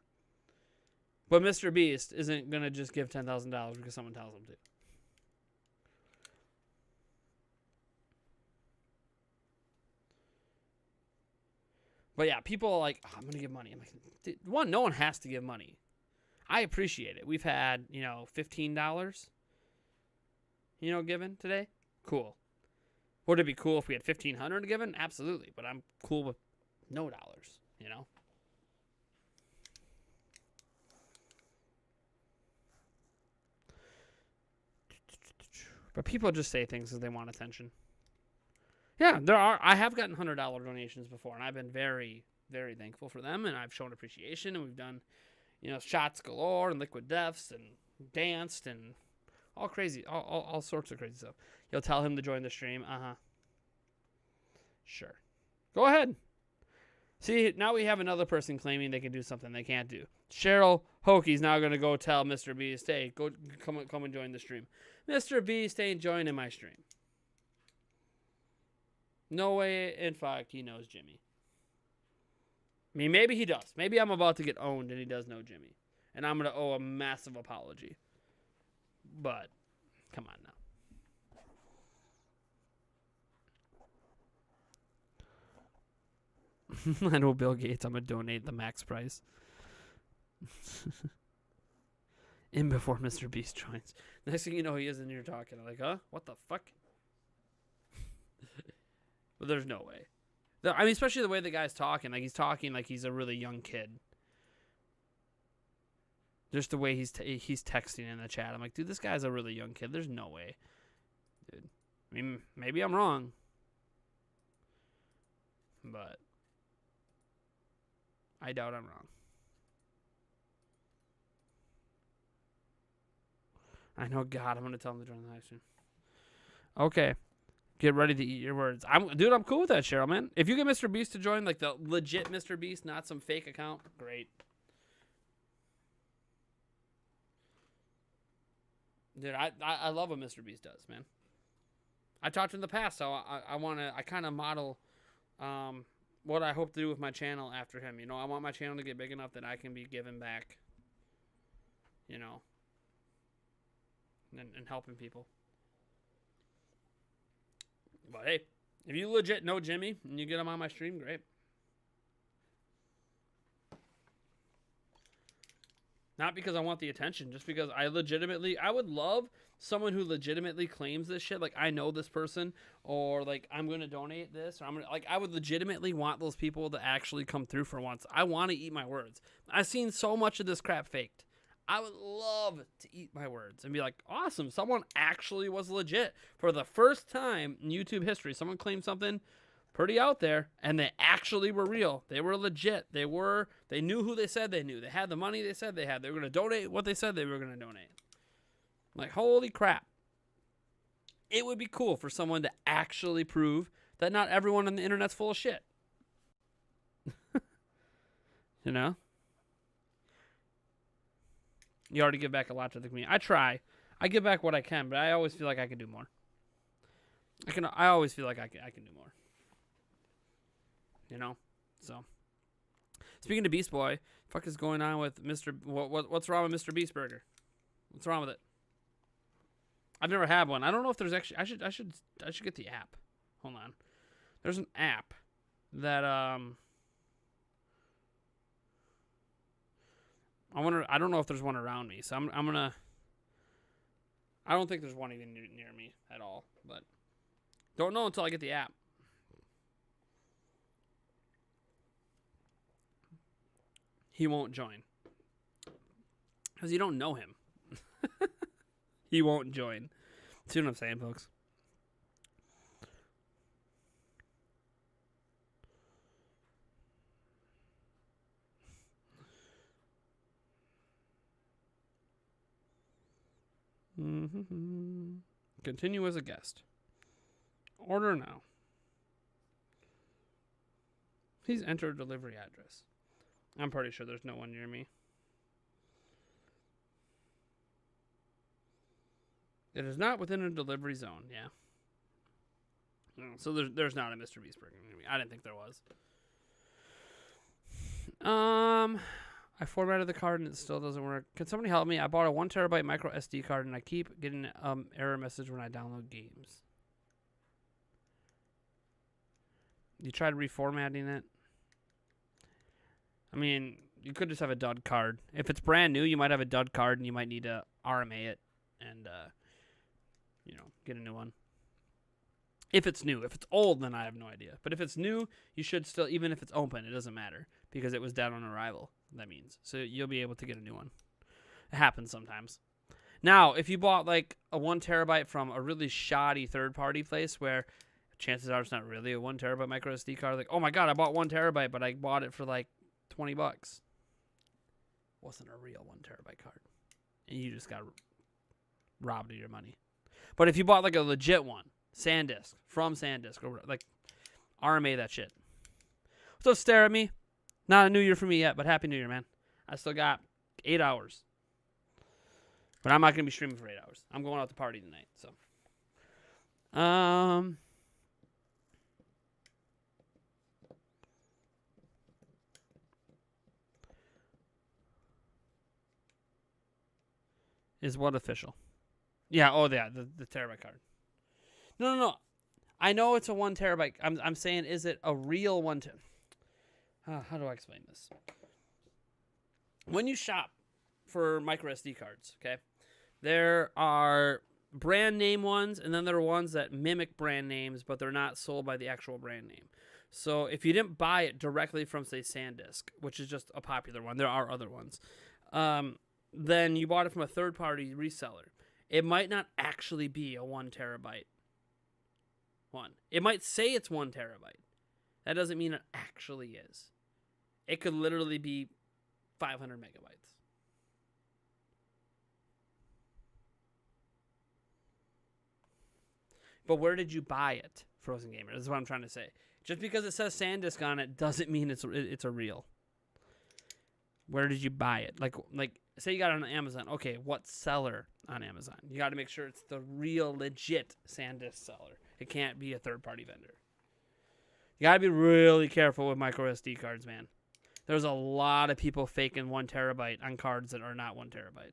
But Mr. Beast isn't going to just give $10,000 because someone tells him to. But yeah, people are like, oh, I'm going to give money. I'm like, dude, one, no one has to give money. I appreciate it. We've had, you know, $15, you know, given today. Cool. Would it be cool if we had $1,500 given? Absolutely. But I'm cool with no dollars, you know. But people just say things because they want attention. Yeah, I have gotten $100 donations before, and I've been very, very thankful for them, and I've shown appreciation, and we've done, you know, shots galore and Liquid Deaths and danced and all crazy, all sorts of crazy stuff. You'll tell him to join the stream. Sure. Go ahead. See, now we have another person claiming they can do something they can't do. Cheryl Hokey's now going to go tell Mr. Beast, hey, come and join the stream. Mr. Beast ain't joining my stream. No way in fact he knows Jimmy. I mean, maybe he does. Maybe I'm about to get owned and he does know Jimmy. And I'm going to owe a massive apology. But, come on now. I know Bill Gates. I'm going to donate the max price. In before Mr. Beast joins. Next thing you know, he is in here talking. I'm like, huh? What the fuck? But there's no way. I mean, especially the way the guy's talking. Like, he's talking like he's a really young kid. Just the way he's texting in the chat. I'm like, dude, this guy's a really young kid. There's no way. Dude. I mean, maybe I'm wrong. But I doubt I'm wrong. I know, God, I'm going to tell him to join the live stream. Okay. Get ready to eat your words. I'm cool with that, Cheryl, man. If you get Mr. Beast to join, like the legit Mr. Beast, not some fake account, great. Dude, I love what Mr. Beast does, man. I talked to him in the past, so I kind of model what I hope to do with my channel after him. You know, I want my channel to get big enough that I can be giving back, you know, and helping people. But hey, if you legit know Jimmy and you get him on my stream, great. Not because I want the attention, just because I would love someone who legitimately claims this shit. Like, I know this person, or like, I'm going to donate this, or I would legitimately want those people to actually come through for once. I want to eat my words. I've seen so much of this crap faked. I would love to eat my words and be like, awesome, someone actually was legit. For the first time in YouTube history, someone claimed something pretty out there, and they actually were real. They were legit. They knew who they said they knew. They had the money they said they had. They were going to donate what they said they were going to donate. Like, holy crap. It would be cool for someone to actually prove that not everyone on the internet's full of shit. You know? You already give back a lot to the community. I try. I give back what I can, but I always feel like I can do more. I always feel like I can do more. You know? So. Speaking of Beast Boy, fuck is going on with Mr. What's wrong with Mr. Beast Burger? What's wrong with it? I've never had one. I don't know if there's actually I should get the app. Hold on. There's an app that I don't know if there's one around me, so I'm gonna. I don't think there's one even near me at all, but don't know until I get the app. He won't join because you don't know him. He won't join. See what I'm saying, folks? Continue as a guest. Order now. Please enter a delivery address. I'm pretty sure there's no one near me. It is not within a delivery zone. Yeah. So there's not a Mr. Beast Burger near me. I didn't think there was. I formatted the card and it still doesn't work. Can somebody help me? I bought a 1 terabyte micro SD card and I keep getting an error message when I download games. You tried reformatting it? I mean, you could just have a dud card. If it's brand new, you might have a dud card and you might need to RMA it and, get a new one. If it's new. If it's old, then I have no idea. But if it's new, you should still, even if it's open, it doesn't matter because it was dead on arrival. That means. So you'll be able to get a new one. It happens sometimes. Now, if you bought like a 1 terabyte from a really shoddy third-party place where chances are it's not really a 1 terabyte micro SD card, like, oh my God, I bought 1 terabyte, but I bought it for like $20. Wasn't a real 1 terabyte card. And you just got robbed of your money. But if you bought like a legit one, SanDisk, from SanDisk, or like RMA that shit. So stare at me. Not a new year for me yet, but Happy New Year, man. I still got 8 hours. But I'm not going to be streaming for 8 hours. I'm going out to party tonight, so. Is what official? Yeah. Oh, yeah. The terabyte card. No. I know it's a 1 terabyte. I'm saying, is it a real 1 how do I explain this? When you shop for micro SD cards, okay, there are brand name ones, and then there are ones that mimic brand names, but they're not sold by the actual brand name. So if you didn't buy it directly from, say, SanDisk, which is just a popular one, there are other ones, then you bought it from a third-party reseller. It might not actually be a 1 terabyte one. It might say it's 1 terabyte. That doesn't mean it actually is. It could literally be 500 megabytes. But where did you buy it, Frozen Gamer? This is what I'm trying to say. Just because it says SanDisk on it doesn't mean it's a real. Where did you buy it? Like say you got it on Amazon. Okay, what seller on Amazon? You got to make sure it's the real, legit SanDisk seller. It can't be a third-party vendor. You got to be really careful with micro SD cards, man. There's a lot of people faking 1 terabyte on cards that are not 1 terabyte.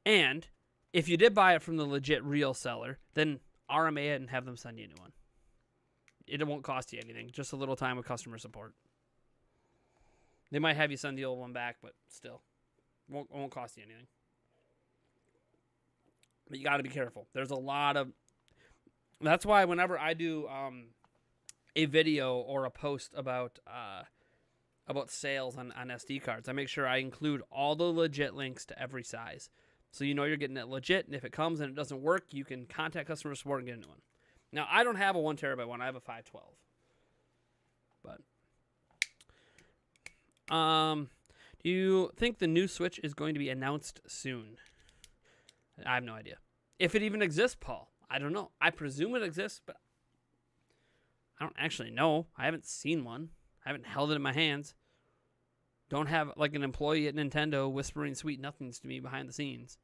And if you did buy it from the legit real seller, then RMA it and have them send you a new one. It won't cost you anything. Just a little time with customer support. They might have you send the old one back, but still. Won't cost you anything. But you got to be careful. There's a lot of... That's why whenever I do a video or a post about sales on SD cards, I make sure I include all the legit links to every size. So you know you're getting it legit, and if it comes and it doesn't work, you can contact customer support and get a new one. Now, I don't have a 1 terabyte one. I have a 512. But do you think the new Switch is going to be announced soon? I have no idea. If it even exists, Paul, I don't know. I presume it exists, but I don't actually know. I haven't seen one. I haven't held it in my hands. Don't have like an employee at Nintendo whispering sweet nothings to me behind the scenes.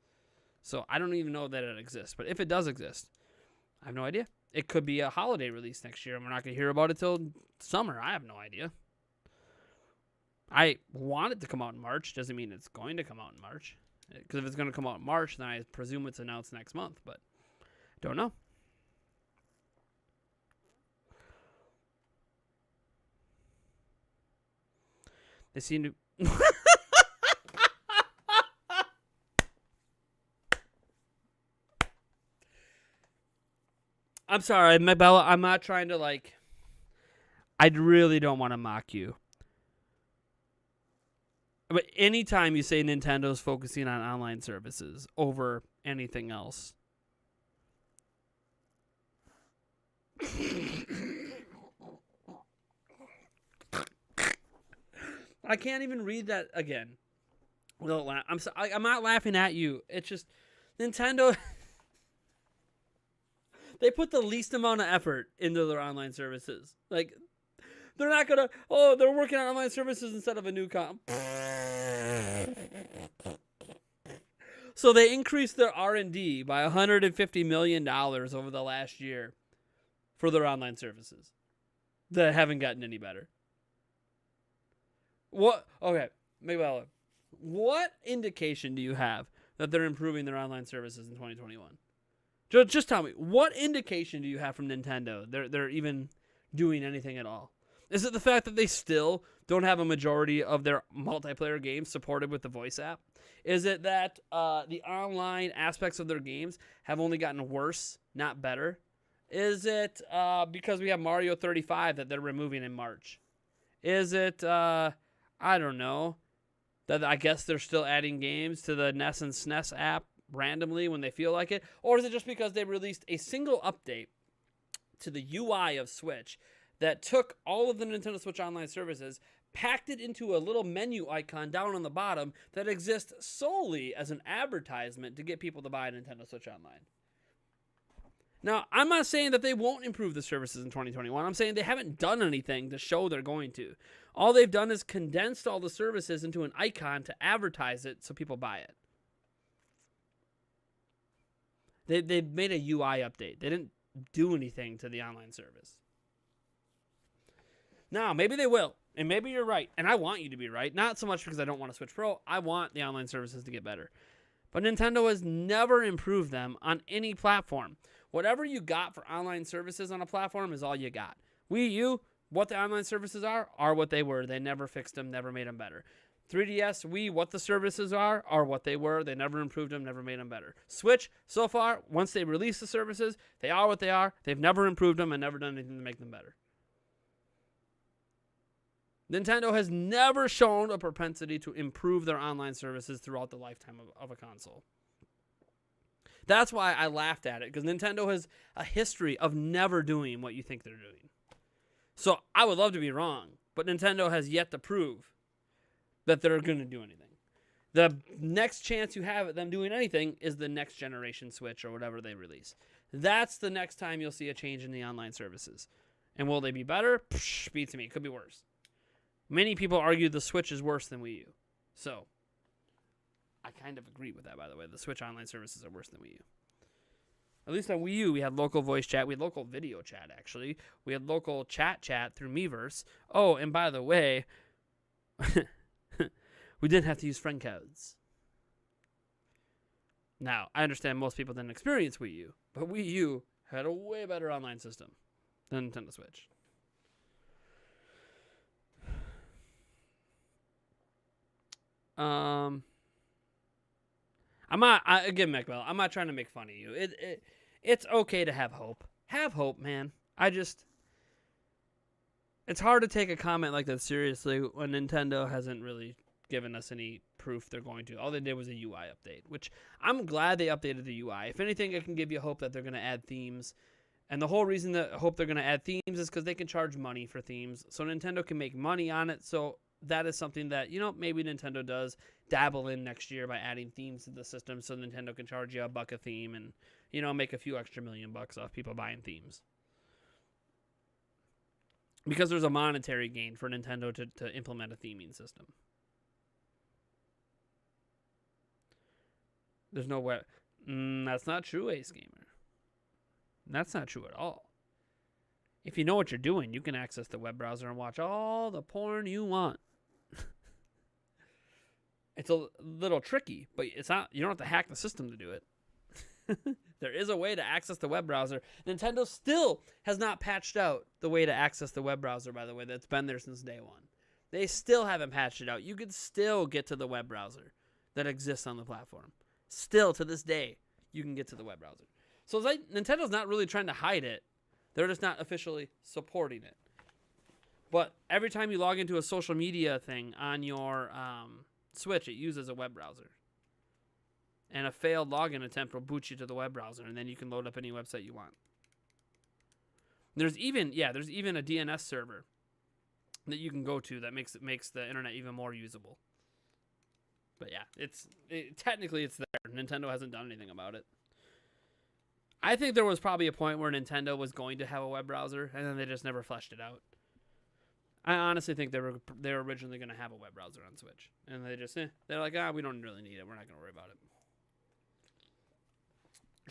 So I don't even know that it exists. But if it does exist, I have no idea. It could be a holiday release next year, and we're not going to hear about it till summer. I have no idea. I want it to come out in March. Doesn't mean it's going to come out in March. Because if it's going to come out in March, then I presume it's announced next month. But don't know. They seem to... I'm sorry, Bella. I'm not trying to, like... I really don't want to mock you. But anytime you say Nintendo's focusing on online services over anything else... I can't even read that again. I'm not laughing at you. It's just Nintendo. They put the least amount of effort into their online services. Like they're not gonna. Oh, they're working on online services instead of a new So they increased their R&D by $150 million over the last year for their online services that haven't gotten any better. What? Okay, Miguel, what indication do you have that they're improving their online services in 2021? Just tell me, what indication do you have from Nintendo they're even doing anything at all? Is it the fact that they still don't have a majority of their multiplayer games supported with the voice app? Is it that the online aspects of their games have only gotten worse, not better? Is it because we have Mario 35 that they're removing in March? Is it... I don't know, that I guess they're still adding games to the NES and SNES app randomly when they feel like it? Or is it just because they released a single update to the UI of Switch that took all of the Nintendo Switch Online services, packed it into a little menu icon down on the bottom that exists solely as an advertisement to get people to buy a Nintendo Switch Online? Now, I'm not saying that they won't improve the services in 2021. I'm saying they haven't done anything to show they're going to. All they've done is condensed all the services into an icon to advertise it so people buy it. They made a UI update. They didn't do anything to the online service. Now, maybe they will, and maybe you're right, and I want you to be right. Not so much because I don't want to Switch Pro. I want the online services to get better. But Nintendo has never improved them on any platform. Whatever you got for online services on a platform is all you got. Wii U, what the online services are what they were. They never fixed them, never made them better. 3DS, Wii, what the services are what they were. They never improved them, never made them better. Switch, so far, once they release the services, they are what they are. They've never improved them and never done anything to make them better. Nintendo has never shown a propensity to improve their online services throughout the lifetime of a console. That's why I laughed at it, because Nintendo has a history of never doing what you think they're doing. So I would love to be wrong, but Nintendo has yet to prove that they're going to do anything. The next chance you have at them doing anything is the next generation Switch or whatever they release. That's the next time you'll see a change in the online services. And will they be better? Psh, beats me. It could be worse. Many people argue the Switch is worse than Wii U. So, I kind of agree with that, by the way. The Switch online services are worse than Wii U. At least on Wii U, we had local voice chat. We had local video chat, actually. We had local chat through Miiverse. Oh, and by the way, we didn't have to use friend codes. Now, I understand most people didn't experience Wii U, but Wii U had a way better online system than Nintendo Switch. I'm not trying to make fun of you. It's okay to have hope. Have hope, man. It's hard to take a comment like that seriously when Nintendo hasn't really given us any proof they're going to. All they did was a UI update, which I'm glad they updated the UI. If anything, it can give you hope that they're going to add themes. And the whole reason that I hope they're going to add themes is because they can charge money for themes. So Nintendo can make money on it. So that is something that, maybe Nintendo does dabble in next year by adding themes to the system so Nintendo can charge you $1 a theme and, make a few extra $1 million off people buying themes. Because there's a monetary gain for Nintendo to implement a theming system. There's no way. That's not true, Ace Gamer. That's not true at all. If you know what you're doing, you can access the web browser and watch all the porn you want. It's a little tricky, but it's not. You don't have to hack the system to do it. There is a way to access the web browser. Nintendo still has not patched out the way to access the web browser, by the way. That's been there since day one. They still haven't patched it out. You could still get to the web browser that exists on the platform. Still, to this day, you can get to the web browser. So it's like Nintendo's not really trying to hide it. They're just not officially supporting it. But every time you log into a social media thing on your Switch, it uses a web browser. And a failed login attempt will boot you to the web browser, and then you can load up any website you want. There's even a DNS server that you can go to that makes the internet even more usable. But yeah, technically it's there. Nintendo hasn't done anything about it. I think there was probably a point where Nintendo was going to have a web browser, and then they just never fleshed it out. I honestly think they were originally going to have a web browser on Switch, and they just they're like, we don't really need it. We're not going to worry about it.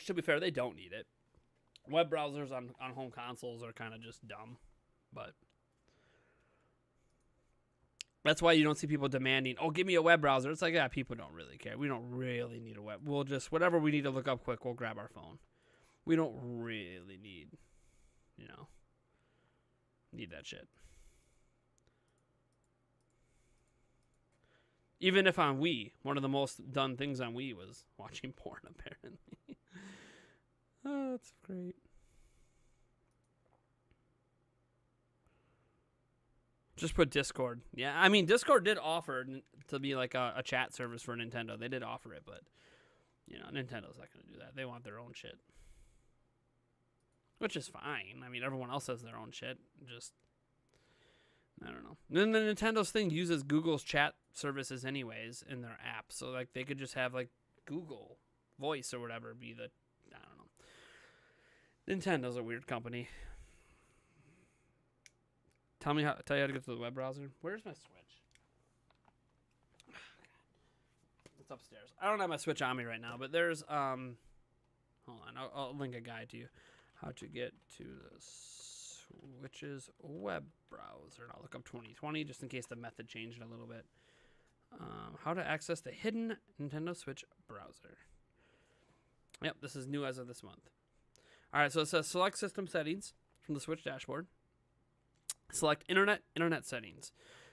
To be fair, they don't need it. Web browsers on home consoles are kind of just dumb, but that's why you don't see people demanding, give me a web browser. It's like, people don't really care. We don't really need a web. We'll just, whatever we need to look up quick, we'll grab our phone. We don't really need that shit. Even if on Wii, one of the most done things on Wii was watching porn, apparently. Oh, that's great. Just put Discord. Yeah, I mean, Discord did offer to be like a chat service for Nintendo. They did offer it, but, Nintendo's not going to do that. They want their own shit. Which is fine. I mean, everyone else has their own shit. Just, I don't know. Then the Nintendo's thing uses Google's chat services anyways in their app. So, like, they could just have, like, Google Voice or whatever be the, I don't know. Nintendo's a weird company. Tell you how to get to the web browser. Where's my Switch? It's upstairs. I don't have my Switch on me right now, but there's, hold on. I'll link a guide to you. How to get to the Switch. Switch's web browser. And I'll look up 2020 just in case the method changed a little bit. How to access the hidden Nintendo Switch browser. Yep, this is new as of this month. All right, so it says select system settings from the Switch dashboard. Select internet settings.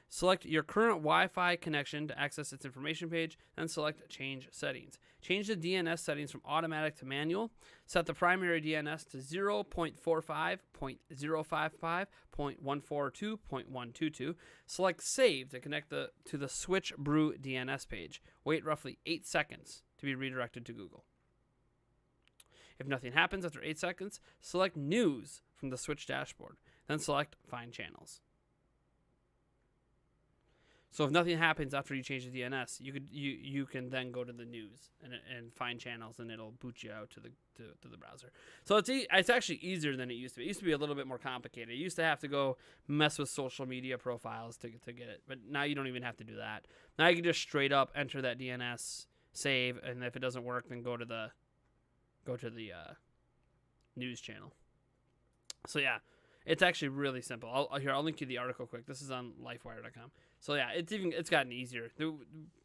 Select your current Wi-Fi connection to access its information page, then select change settings. Change the DNS settings from automatic to manual. Set the primary DNS to 0.45.055.142.122. Select save to connect to the Switch Brew DNS page. Wait roughly 8 seconds to be redirected to Google. If nothing happens after 8 seconds, select news from the Switch dashboard, then select find channels. So if nothing happens after you change the DNS, you can then go to the news and find channels, and it'll boot you out to the browser. So it's actually easier than it used to be. It used to be a little bit more complicated. You used to have to go mess with social media profiles to get it, but now you don't even have to do that. Now you can just straight up enter that DNS, save, and if it doesn't work, then go to the news channel. So yeah, it's actually really simple. I'll link you the article quick. This is on lifewire.com. So yeah, it's gotten easier.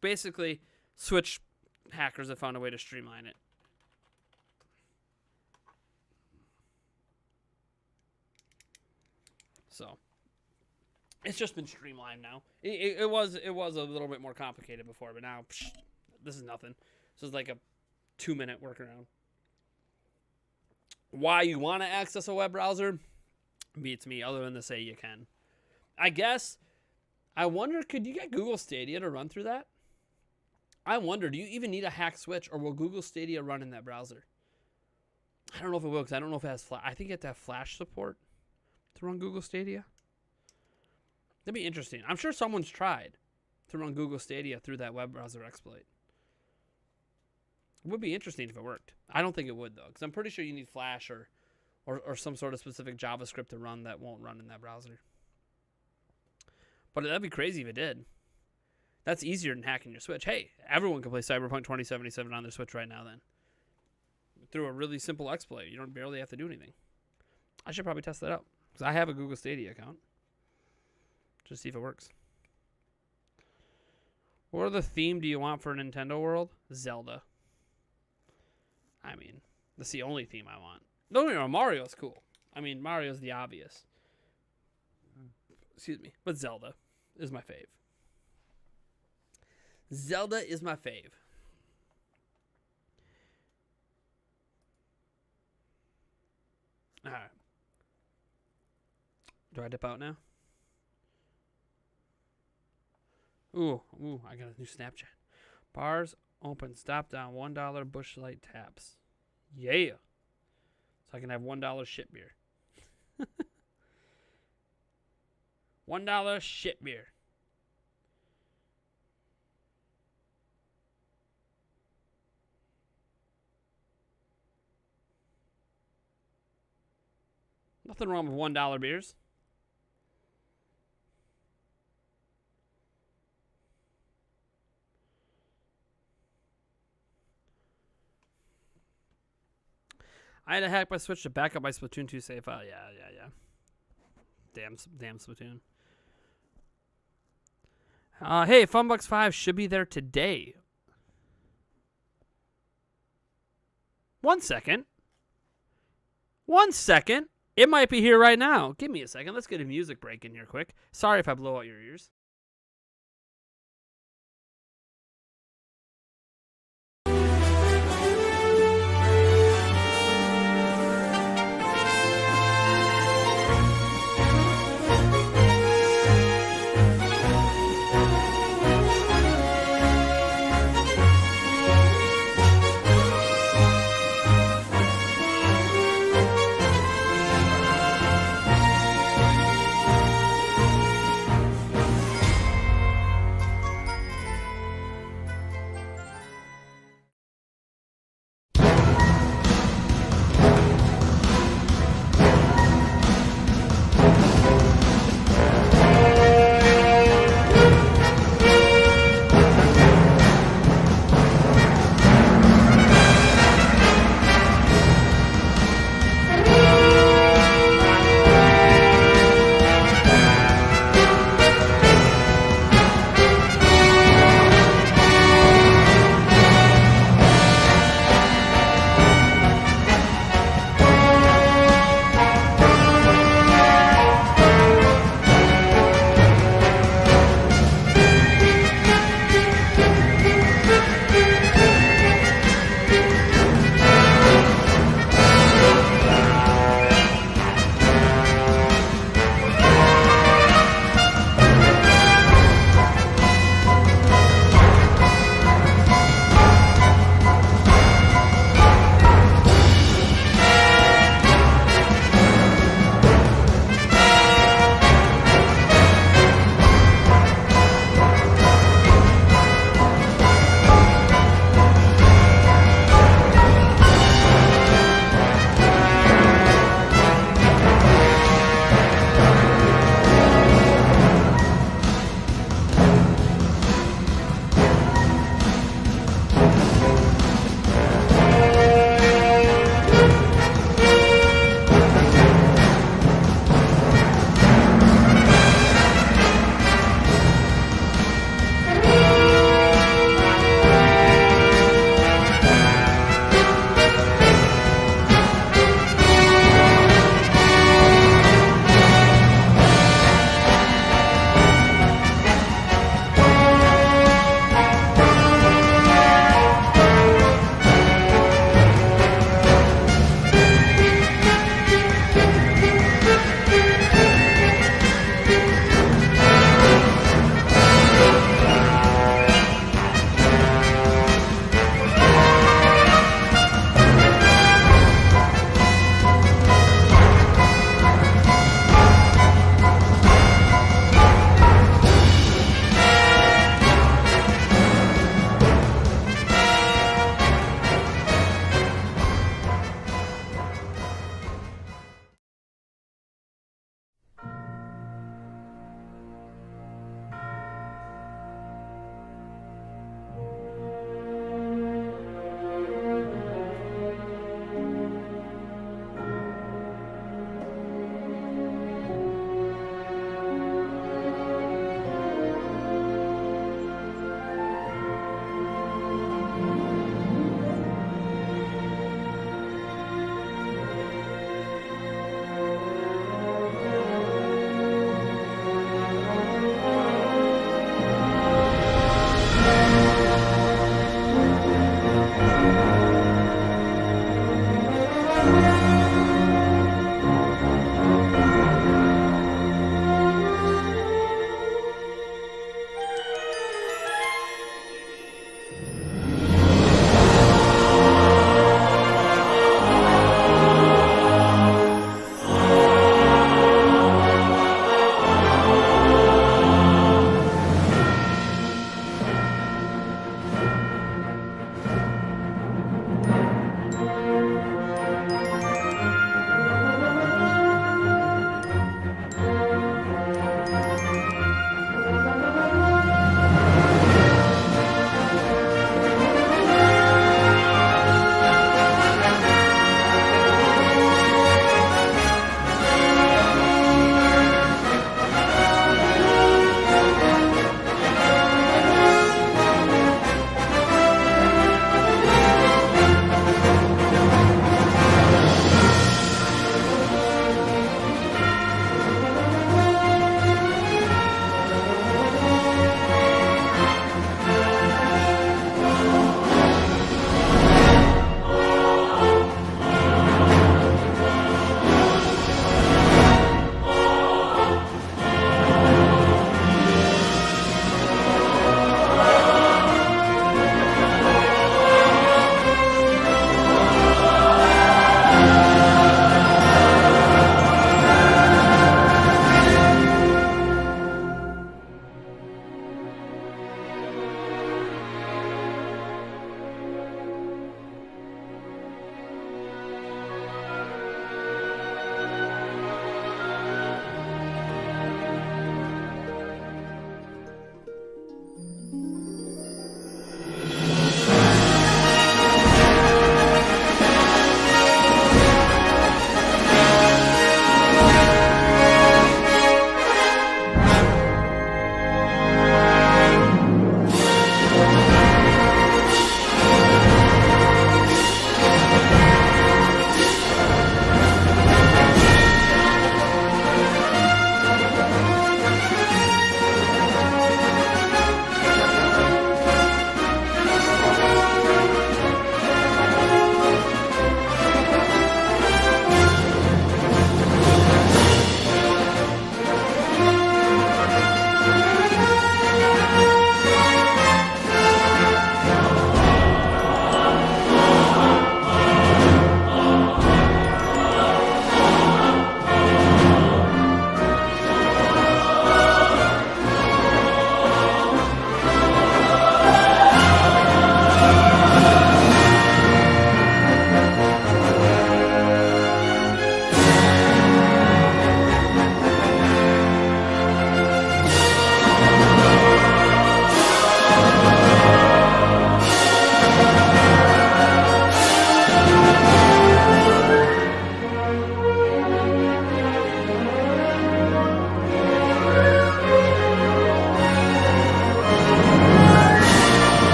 Basically, Switch hackers have found a way to streamline it. So it's just been streamlined now. It was a little bit more complicated before, but now this is nothing. This is like a 2-minute workaround. Why you want to access a web browser beats me, other than to say you can. I guess. I wonder, could you get Google Stadia to run through that? I wonder, do you even need a hacked Switch, or will Google Stadia run in that browser? I don't know if it will, because I don't know if it has Flash. I think you have to have Flash support to run Google Stadia. That'd be interesting. I'm sure someone's tried to run Google Stadia through that web browser exploit. It would be interesting if it worked. I don't think it would, though, because I'm pretty sure you need Flash or some sort of specific JavaScript to run that won't run in that browser. But that'd be crazy if it did. That's easier than hacking your Switch. Hey, everyone can play Cyberpunk 2077 on their Switch right now then. Through a really simple exploit. You don't barely have to do anything. I should probably test that out, because I have a Google Stadia account. Just see if it works. What other theme do you want for Nintendo World? Zelda. I mean, that's the only theme I want. Don't get me wrong, Mario's cool. I mean, Mario's the obvious. Excuse me. But Zelda is my fave. Zelda is my fave. All right. Do I dip out now? Ooh, I got a new Snapchat. Bars open, stop down, $1 Busch Light taps. Yeah. So I can have $1 shit beer. $1 shit beer. Nothing wrong with $1 beers. I had to hack my Switch to back up my Splatoon 2 save file. Yeah. Damn Splatoon. Hey, Funbucks 5 should be there today. 1 second. 1 second. It might be here right now. Give me a second. Let's get a music break in here quick. Sorry if I blow out your ears.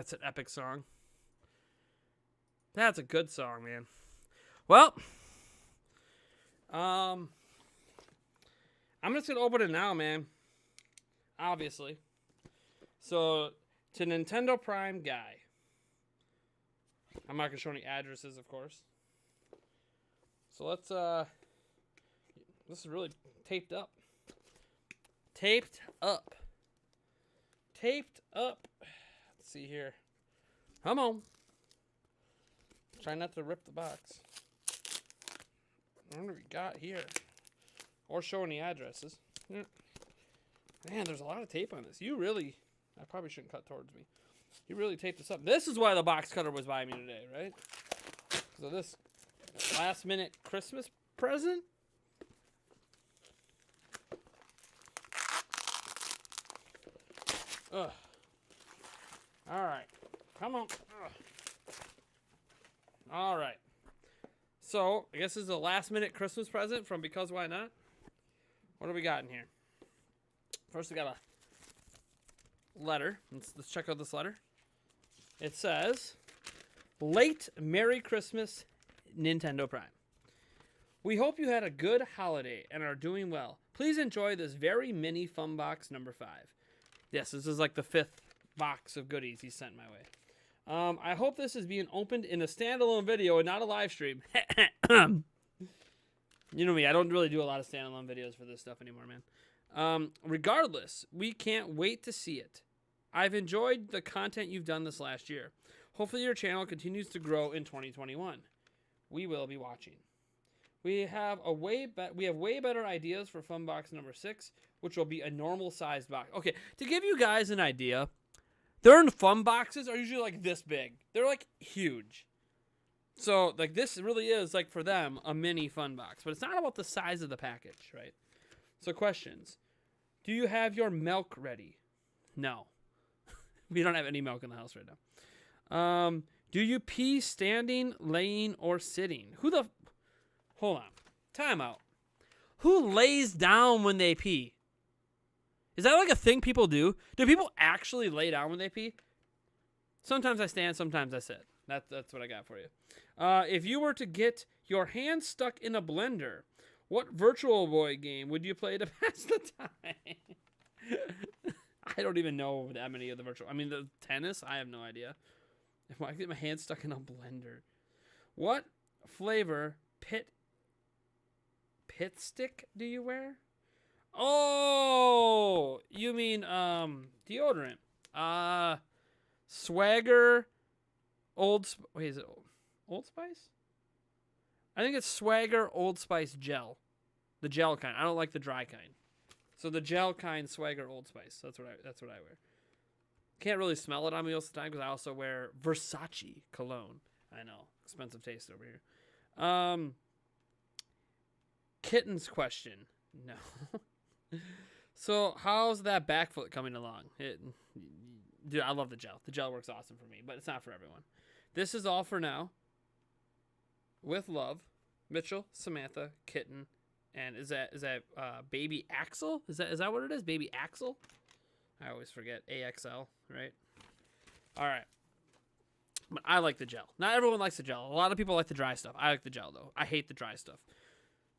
That's an epic song. That's a good song, man. Well, I'm just gonna open it now, man. Obviously. So, to Nintendo Prime Guy. I'm not gonna show any addresses, of course. So let's this is really taped up. Taped up. Taped up. Let's see here. Come on. Try not to rip the box. What do we got here? Or show any addresses. Man, there's a lot of tape on this. I probably shouldn't cut towards me. You really taped this up. This is why the box cutter was by me today, right? So this last minute Christmas present. Ugh. All right. Come on. Ugh. All right. So, I guess this is a last minute Christmas present from Because Why Not? What do we got in here? First, we got a letter. Let's check out this letter. It says, Late Merry Christmas, Nintendo Prime. We hope you had a good holiday and are doing well. Please enjoy this very mini fun box number 5. Yes, this is like the 5th box of goodies he sent my way. I hope this is being opened in a standalone video and not a live stream. You know me, I don't really do a lot of standalone videos for this stuff anymore, man. Regardless, we can't wait to see it. I've enjoyed the content you've done this last year. Hopefully your channel continues to grow in 2021. We will be watching. We have way better ideas for fun box number 6, which will be a normal sized box. Okay, to give you guys an idea, their fun boxes are usually like this big. They're like huge. So like this really is like for them a mini fun box, but it's not about the size of the package, right? So questions. Do you have your milk ready? No. We don't have any milk in the house right now. Do you pee standing, laying, or sitting? Hold on. Time out. Who lays down when they pee? Is that like a thing people do? Do people actually lay down when they pee? Sometimes I stand, sometimes I sit. That's what I got for you. If you were to get your hand stuck in a blender, what Virtual Boy game would you play to pass the time? I don't even know that many of the the tennis, I have no idea. If I get my hand stuck in a blender. What flavor pit stick do you wear? Oh, you mean deodorant. Swagger is it Old Spice? I think it's Swagger Old Spice gel. The gel kind. I don't like the dry kind. So the gel kind, Swagger Old Spice. That's what I wear. Can't really smell it on me most of the time because I also wear Versace cologne. I know, expensive taste over here. Kittens question. No. So how's that back foot coming along? Dude, I love the gel. The gel works awesome for me, but it's not for everyone. This is all for now. With love, Mitchell, Samantha, Kitten, and is that Baby Axel? Is that what it is? Baby Axel? I always forget. AXL, right? All right. But I like the gel. Not everyone likes the gel. A lot of people like the dry stuff. I like the gel, though. I hate the dry stuff.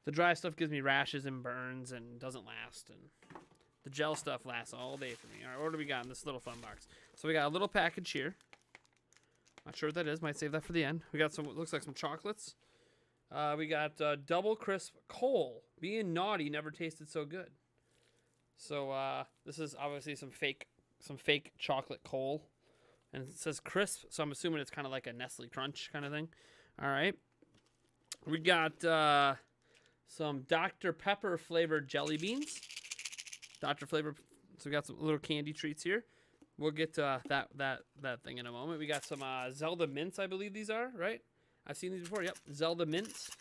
The dry stuff gives me rashes and burns and doesn't last. And the gel stuff lasts all day for me. All right, what do we got in this little fun box? So we got a little package here. Not sure what that is. Might save that for the end. We got some, looks like some chocolates. We got Double Crisp Coal. Being naughty never tasted so good. So this is obviously some fake chocolate coal. And it says crisp, so I'm assuming it's kind of like a Nestle Crunch kind of thing. All right. We got some Dr. Pepper flavored jelly beans. Dr. Flavor. So we got some little candy treats here. We'll get to that thing in a moment. We got some Zelda mints, I believe these are, right? I've seen these before. Yep, Zelda mints.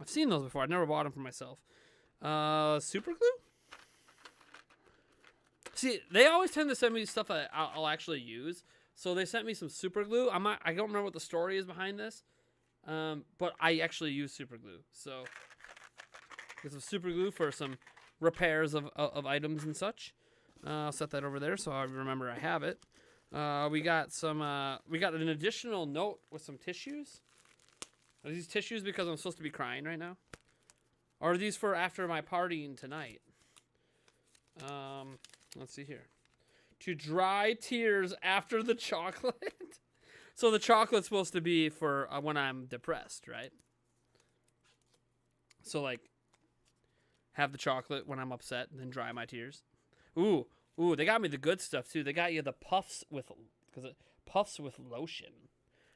I've seen those before. I've never bought them for myself. Super glue? See, they always tend to send me stuff that I'll actually use. So they sent me some super glue. I don't remember what the story is behind this, but I actually use super glue. So get some super glue for some repairs of items and such. I'll set that over there so I remember I have it. We got some. We got an additional note with some tissues. Are these tissues because I'm supposed to be crying right now? Or are these for after my partying tonight? Let's see here. To dry tears after the chocolate. So the chocolate's supposed to be for when I'm depressed, right? So like, have the chocolate when I'm upset and then dry my tears. Ooh, they got me the good stuff too. They got you the puffs with, puffs with lotion.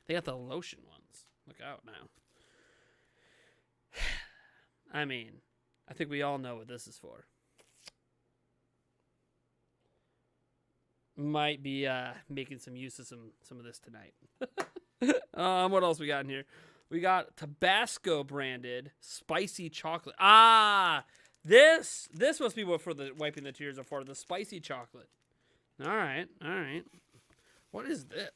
They got the lotion ones. Look out now. I mean, I think we all know what this is for. Might be making some use of some of this tonight. What else we got in here? We got Tabasco branded spicy chocolate. This must be what for the wiping the tears are for, the spicy chocolate. All right. What is this?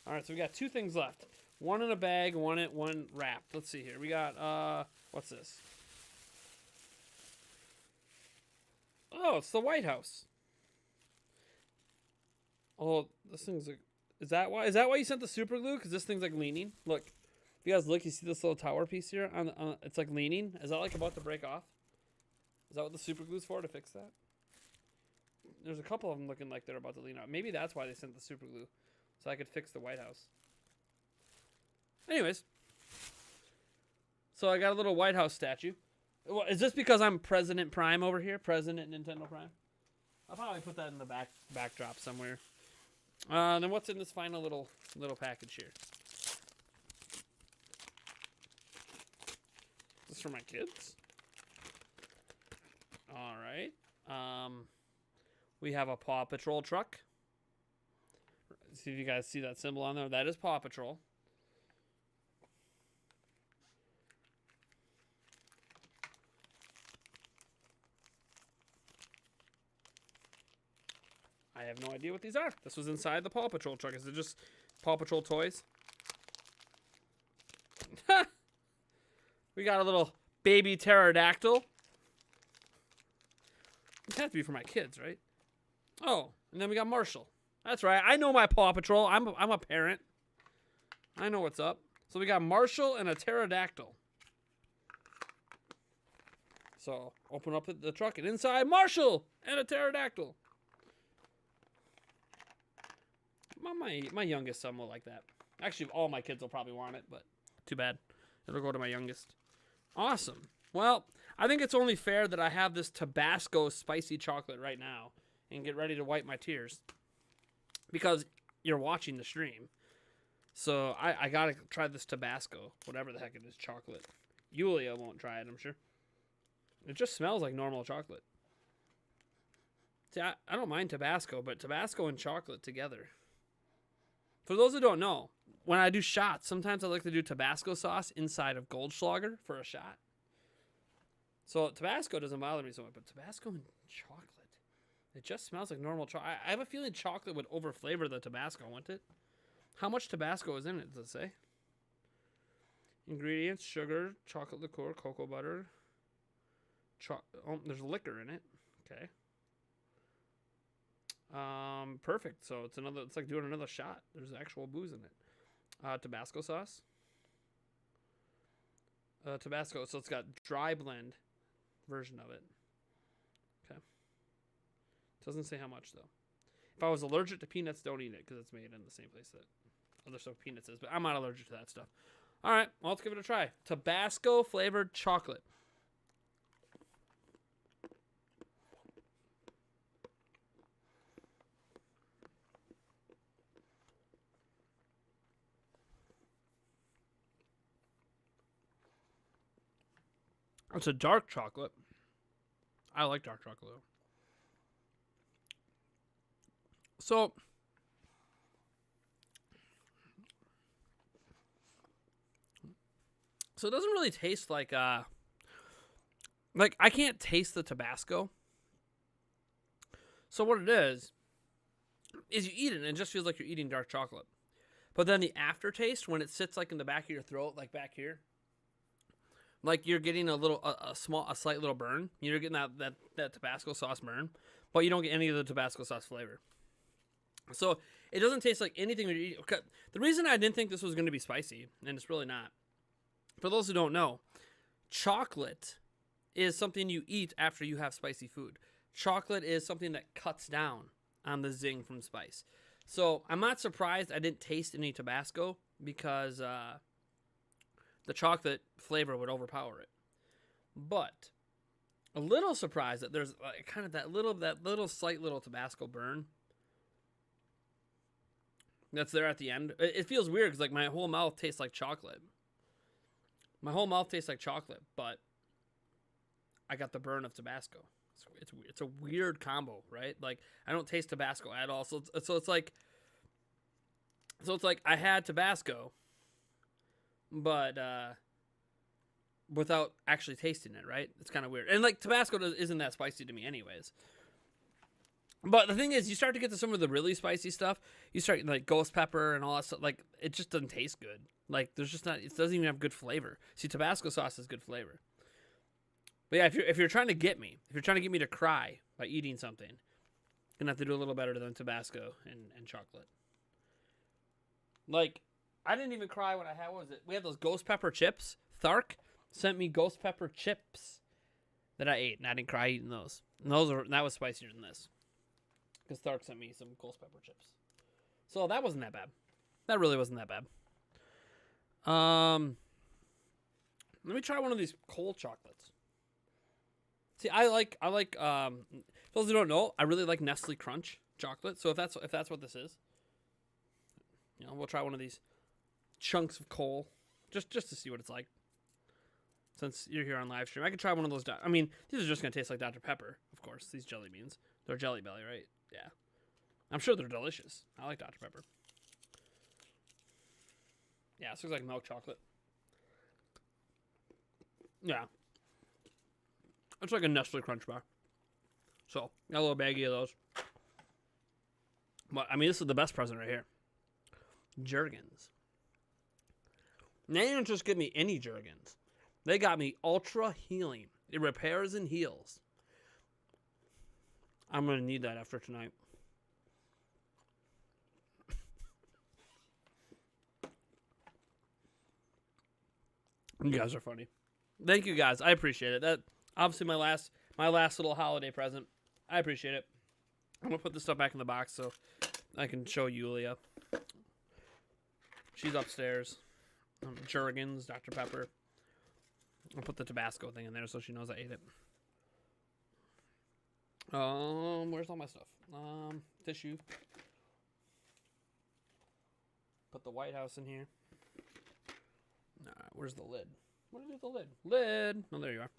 All right, so we got two things left. One in a bag, one wrapped. Let's see here. We got what's this? Oh, it's the White House. Oh, this thing's like, is that why you sent the super glue? Because this thing's like leaning. Look, if you guys look, you see this little tower piece here on it's like leaning. Is that like about to break off? Is that what the super glue's for, to fix that? There's a couple of them looking like they're about to lean out. Maybe that's why they sent the super glue, so I could fix the White House. Anyways, so I got a little White House statue. Well, is this because I'm President Prime over here? President Nintendo Prime? I'll probably put that in the backdrop somewhere. Then what's in this final little package here? Is this for my kids? All right. We have a Paw Patrol truck. See if you guys see that symbol on there. That is Paw Patrol. I have no idea what these are. This was inside the Paw Patrol truck. Is it just Paw Patrol toys? We got a little baby pterodactyl. It has to be for my kids, right? Oh, and then we got Marshall. That's right. I know my Paw Patrol. I'm a parent. I know what's up. So we got Marshall and a pterodactyl. So open up the truck and inside Marshall and a pterodactyl. My youngest son will like that. Actually, all my kids will probably want it, but too bad. It'll go to my youngest. Awesome. Well, I think it's only fair that I have this Tabasco spicy chocolate right now and get ready to wipe my tears. Because you're watching the stream. So I gotta try this Tabasco, whatever the heck it is, chocolate. Yulia won't try it, I'm sure. It just smells like normal chocolate. See, I don't mind Tabasco, but Tabasco and chocolate together. For those who don't know, when I do shots, sometimes I like to do Tabasco sauce inside of Goldschlager for a shot. So Tabasco doesn't bother me so much, but Tabasco and chocolate, it just smells like normal chocolate. I have a feeling chocolate would overflavor the Tabasco, wouldn't it? How much Tabasco is in it, does it say? Ingredients: sugar, chocolate liqueur, cocoa butter. There's liquor in it. Okay. Perfect. So it's like doing another shot. There's actual booze in it. Tabasco sauce. Tabasco. So it's got dry blend version of it. Okay. Doesn't say how much though. If I was allergic to peanuts, don't eat it because it's made in the same place that other stuff peanuts is. But I'm not allergic to that stuff. All right. Well, let's give it a try. Tabasco flavored chocolate. It's a dark chocolate. I like dark chocolate. So it doesn't really taste like I can't taste the Tabasco. So what it is you eat it and it just feels like you're eating dark chocolate. But then the aftertaste, when it sits like in the back of your throat, like back here, like you're getting a slight little burn. You're getting that Tabasco sauce burn, but you don't get any of the Tabasco sauce flavor. So it doesn't taste like anything you eat. The reason I didn't think this was going to be spicy, and it's really not, for those who don't know, chocolate is something you eat after you have spicy food. Chocolate is something that cuts down on the zing from spice. So I'm not surprised I didn't taste any Tabasco because the chocolate flavor would overpower it. But a little surprised that there's kind of that little slight little Tabasco burn that's there at the end. It feels weird because like my whole mouth tastes like chocolate. My whole mouth tastes like chocolate, but I got the burn of Tabasco. It's a weird combo, right? Like I don't taste Tabasco at all. So it's like I had Tabasco, but without actually tasting it, right? It's kind of weird. And like Tabasco isn't that spicy to me anyways. But the thing is, you start to get to some of the really spicy stuff. You start like ghost pepper and all that stuff. Like it just doesn't taste good. Like there's just not. It doesn't even have good flavor. See, Tabasco sauce has good flavor. But yeah, if you're trying to get me, to cry by eating something, you're gonna have to do a little better than Tabasco and chocolate. Like I didn't even cry when I had, what was it? We had those ghost pepper chips. Thark sent me ghost pepper chips that I ate, and I didn't cry eating those. And that was spicier than this. Because Thark sent me some ghost pepper chips. So that wasn't that bad. That really wasn't that bad. Let me try one of these cold chocolates. See, I like for those who don't know, I really like Nestle Crunch chocolate. So if that's what this is, you know, we'll try one of these chunks of coal just to see what it's like. Since you're here on live stream, I could try one of those. I mean, these are just gonna taste like Dr. Pepper, of course. These jelly beans, they're Jelly Belly, right? Yeah, I'm sure they're delicious. I like Dr. Pepper. Yeah, this looks like milk chocolate. Yeah, it's like a Nestle Crunch bar. So got a little baggie of those. But I mean, this is the best present right here. Jergens. They didn't just give me any Jergens. They got me Ultra Healing. It repairs and heals. I'm going to need that after tonight. You guys are funny. Thank you guys. I appreciate it. That obviously my last little holiday present. I appreciate it. I'm going to put this stuff back in the box so I can show Yulia. She's upstairs. Jergens, Dr. Pepper. I'll put the Tabasco thing in there so she knows I ate it. Where's all my stuff? Tissue. Put the White House in here. Alright, where's the lid? What did I do with the lid? Lid! Oh, there you are.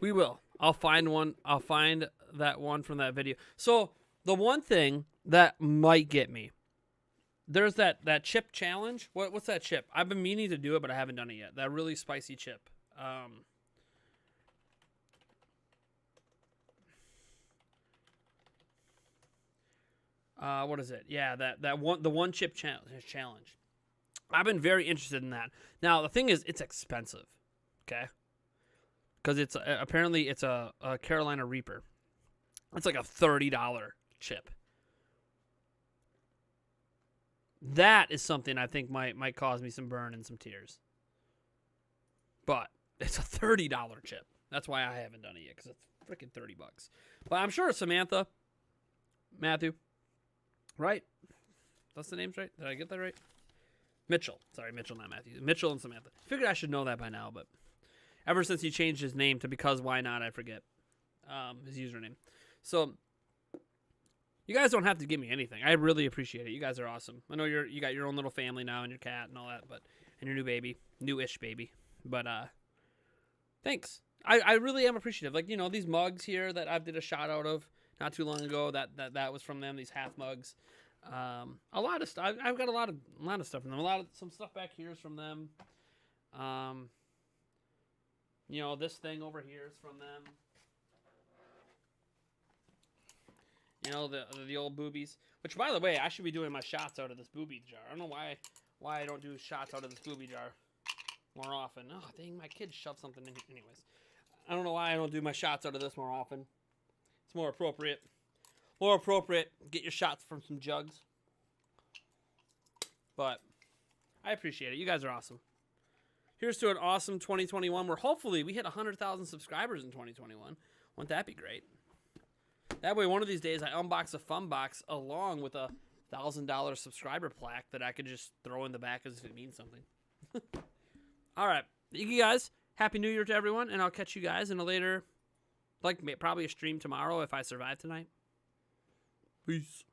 We will. I'll find one. I'll find that one from that video. So, the one thing that might get me, there's that chip challenge. What's that chip? I've been meaning to do it, but I haven't done it yet. That really spicy chip. What is it? Yeah, the one chip challenge. I've been very interested in that. Now the thing is, it's expensive. Okay. Because it's apparently it's a Carolina Reaper. It's like a $30 chip. That is something I think might cause me some burn and some tears. But it's a $30 chip. That's why I haven't done it yet, because it's freaking $30. But I'm sure Matthew, right? That's the names right? Did I get that right? Mitchell. Sorry, Mitchell, not Matthew. Mitchell and Samantha. Figured I should know that by now, but ever since he changed his name to Because Why Not, I forget his username. So you guys don't have to give me anything. I really appreciate it. You guys are awesome. I know you got your own little family now and your cat and all that, and your new baby, newish baby. But thanks. I really am appreciative. Like, you know, these mugs here that I did a shot out of not too long ago. That was from them. These half mugs. A lot of stuff. I've got a lot of stuff from them. Some stuff back here is from them. You know, this thing over here is from them. You know, the old boobies. Which, by the way, I should be doing my shots out of this booby jar. I don't know why I don't do shots out of this booby jar more often. Oh, dang, my kid shoved something in here. Anyways, I don't know why I don't do my shots out of this more often. It's more appropriate. More appropriate, get your shots from some jugs. But I appreciate it. You guys are awesome. Here's to an awesome 2021 where hopefully we hit 100,000 subscribers in 2021. Wouldn't that be great? That way, one of these days, I unbox a fun box along with a $1,000 subscriber plaque that I could just throw in the back as if it means something. All right. You guys, Happy New Year to everyone, and I'll catch you guys in a later, like probably a stream tomorrow if I survive tonight. Peace.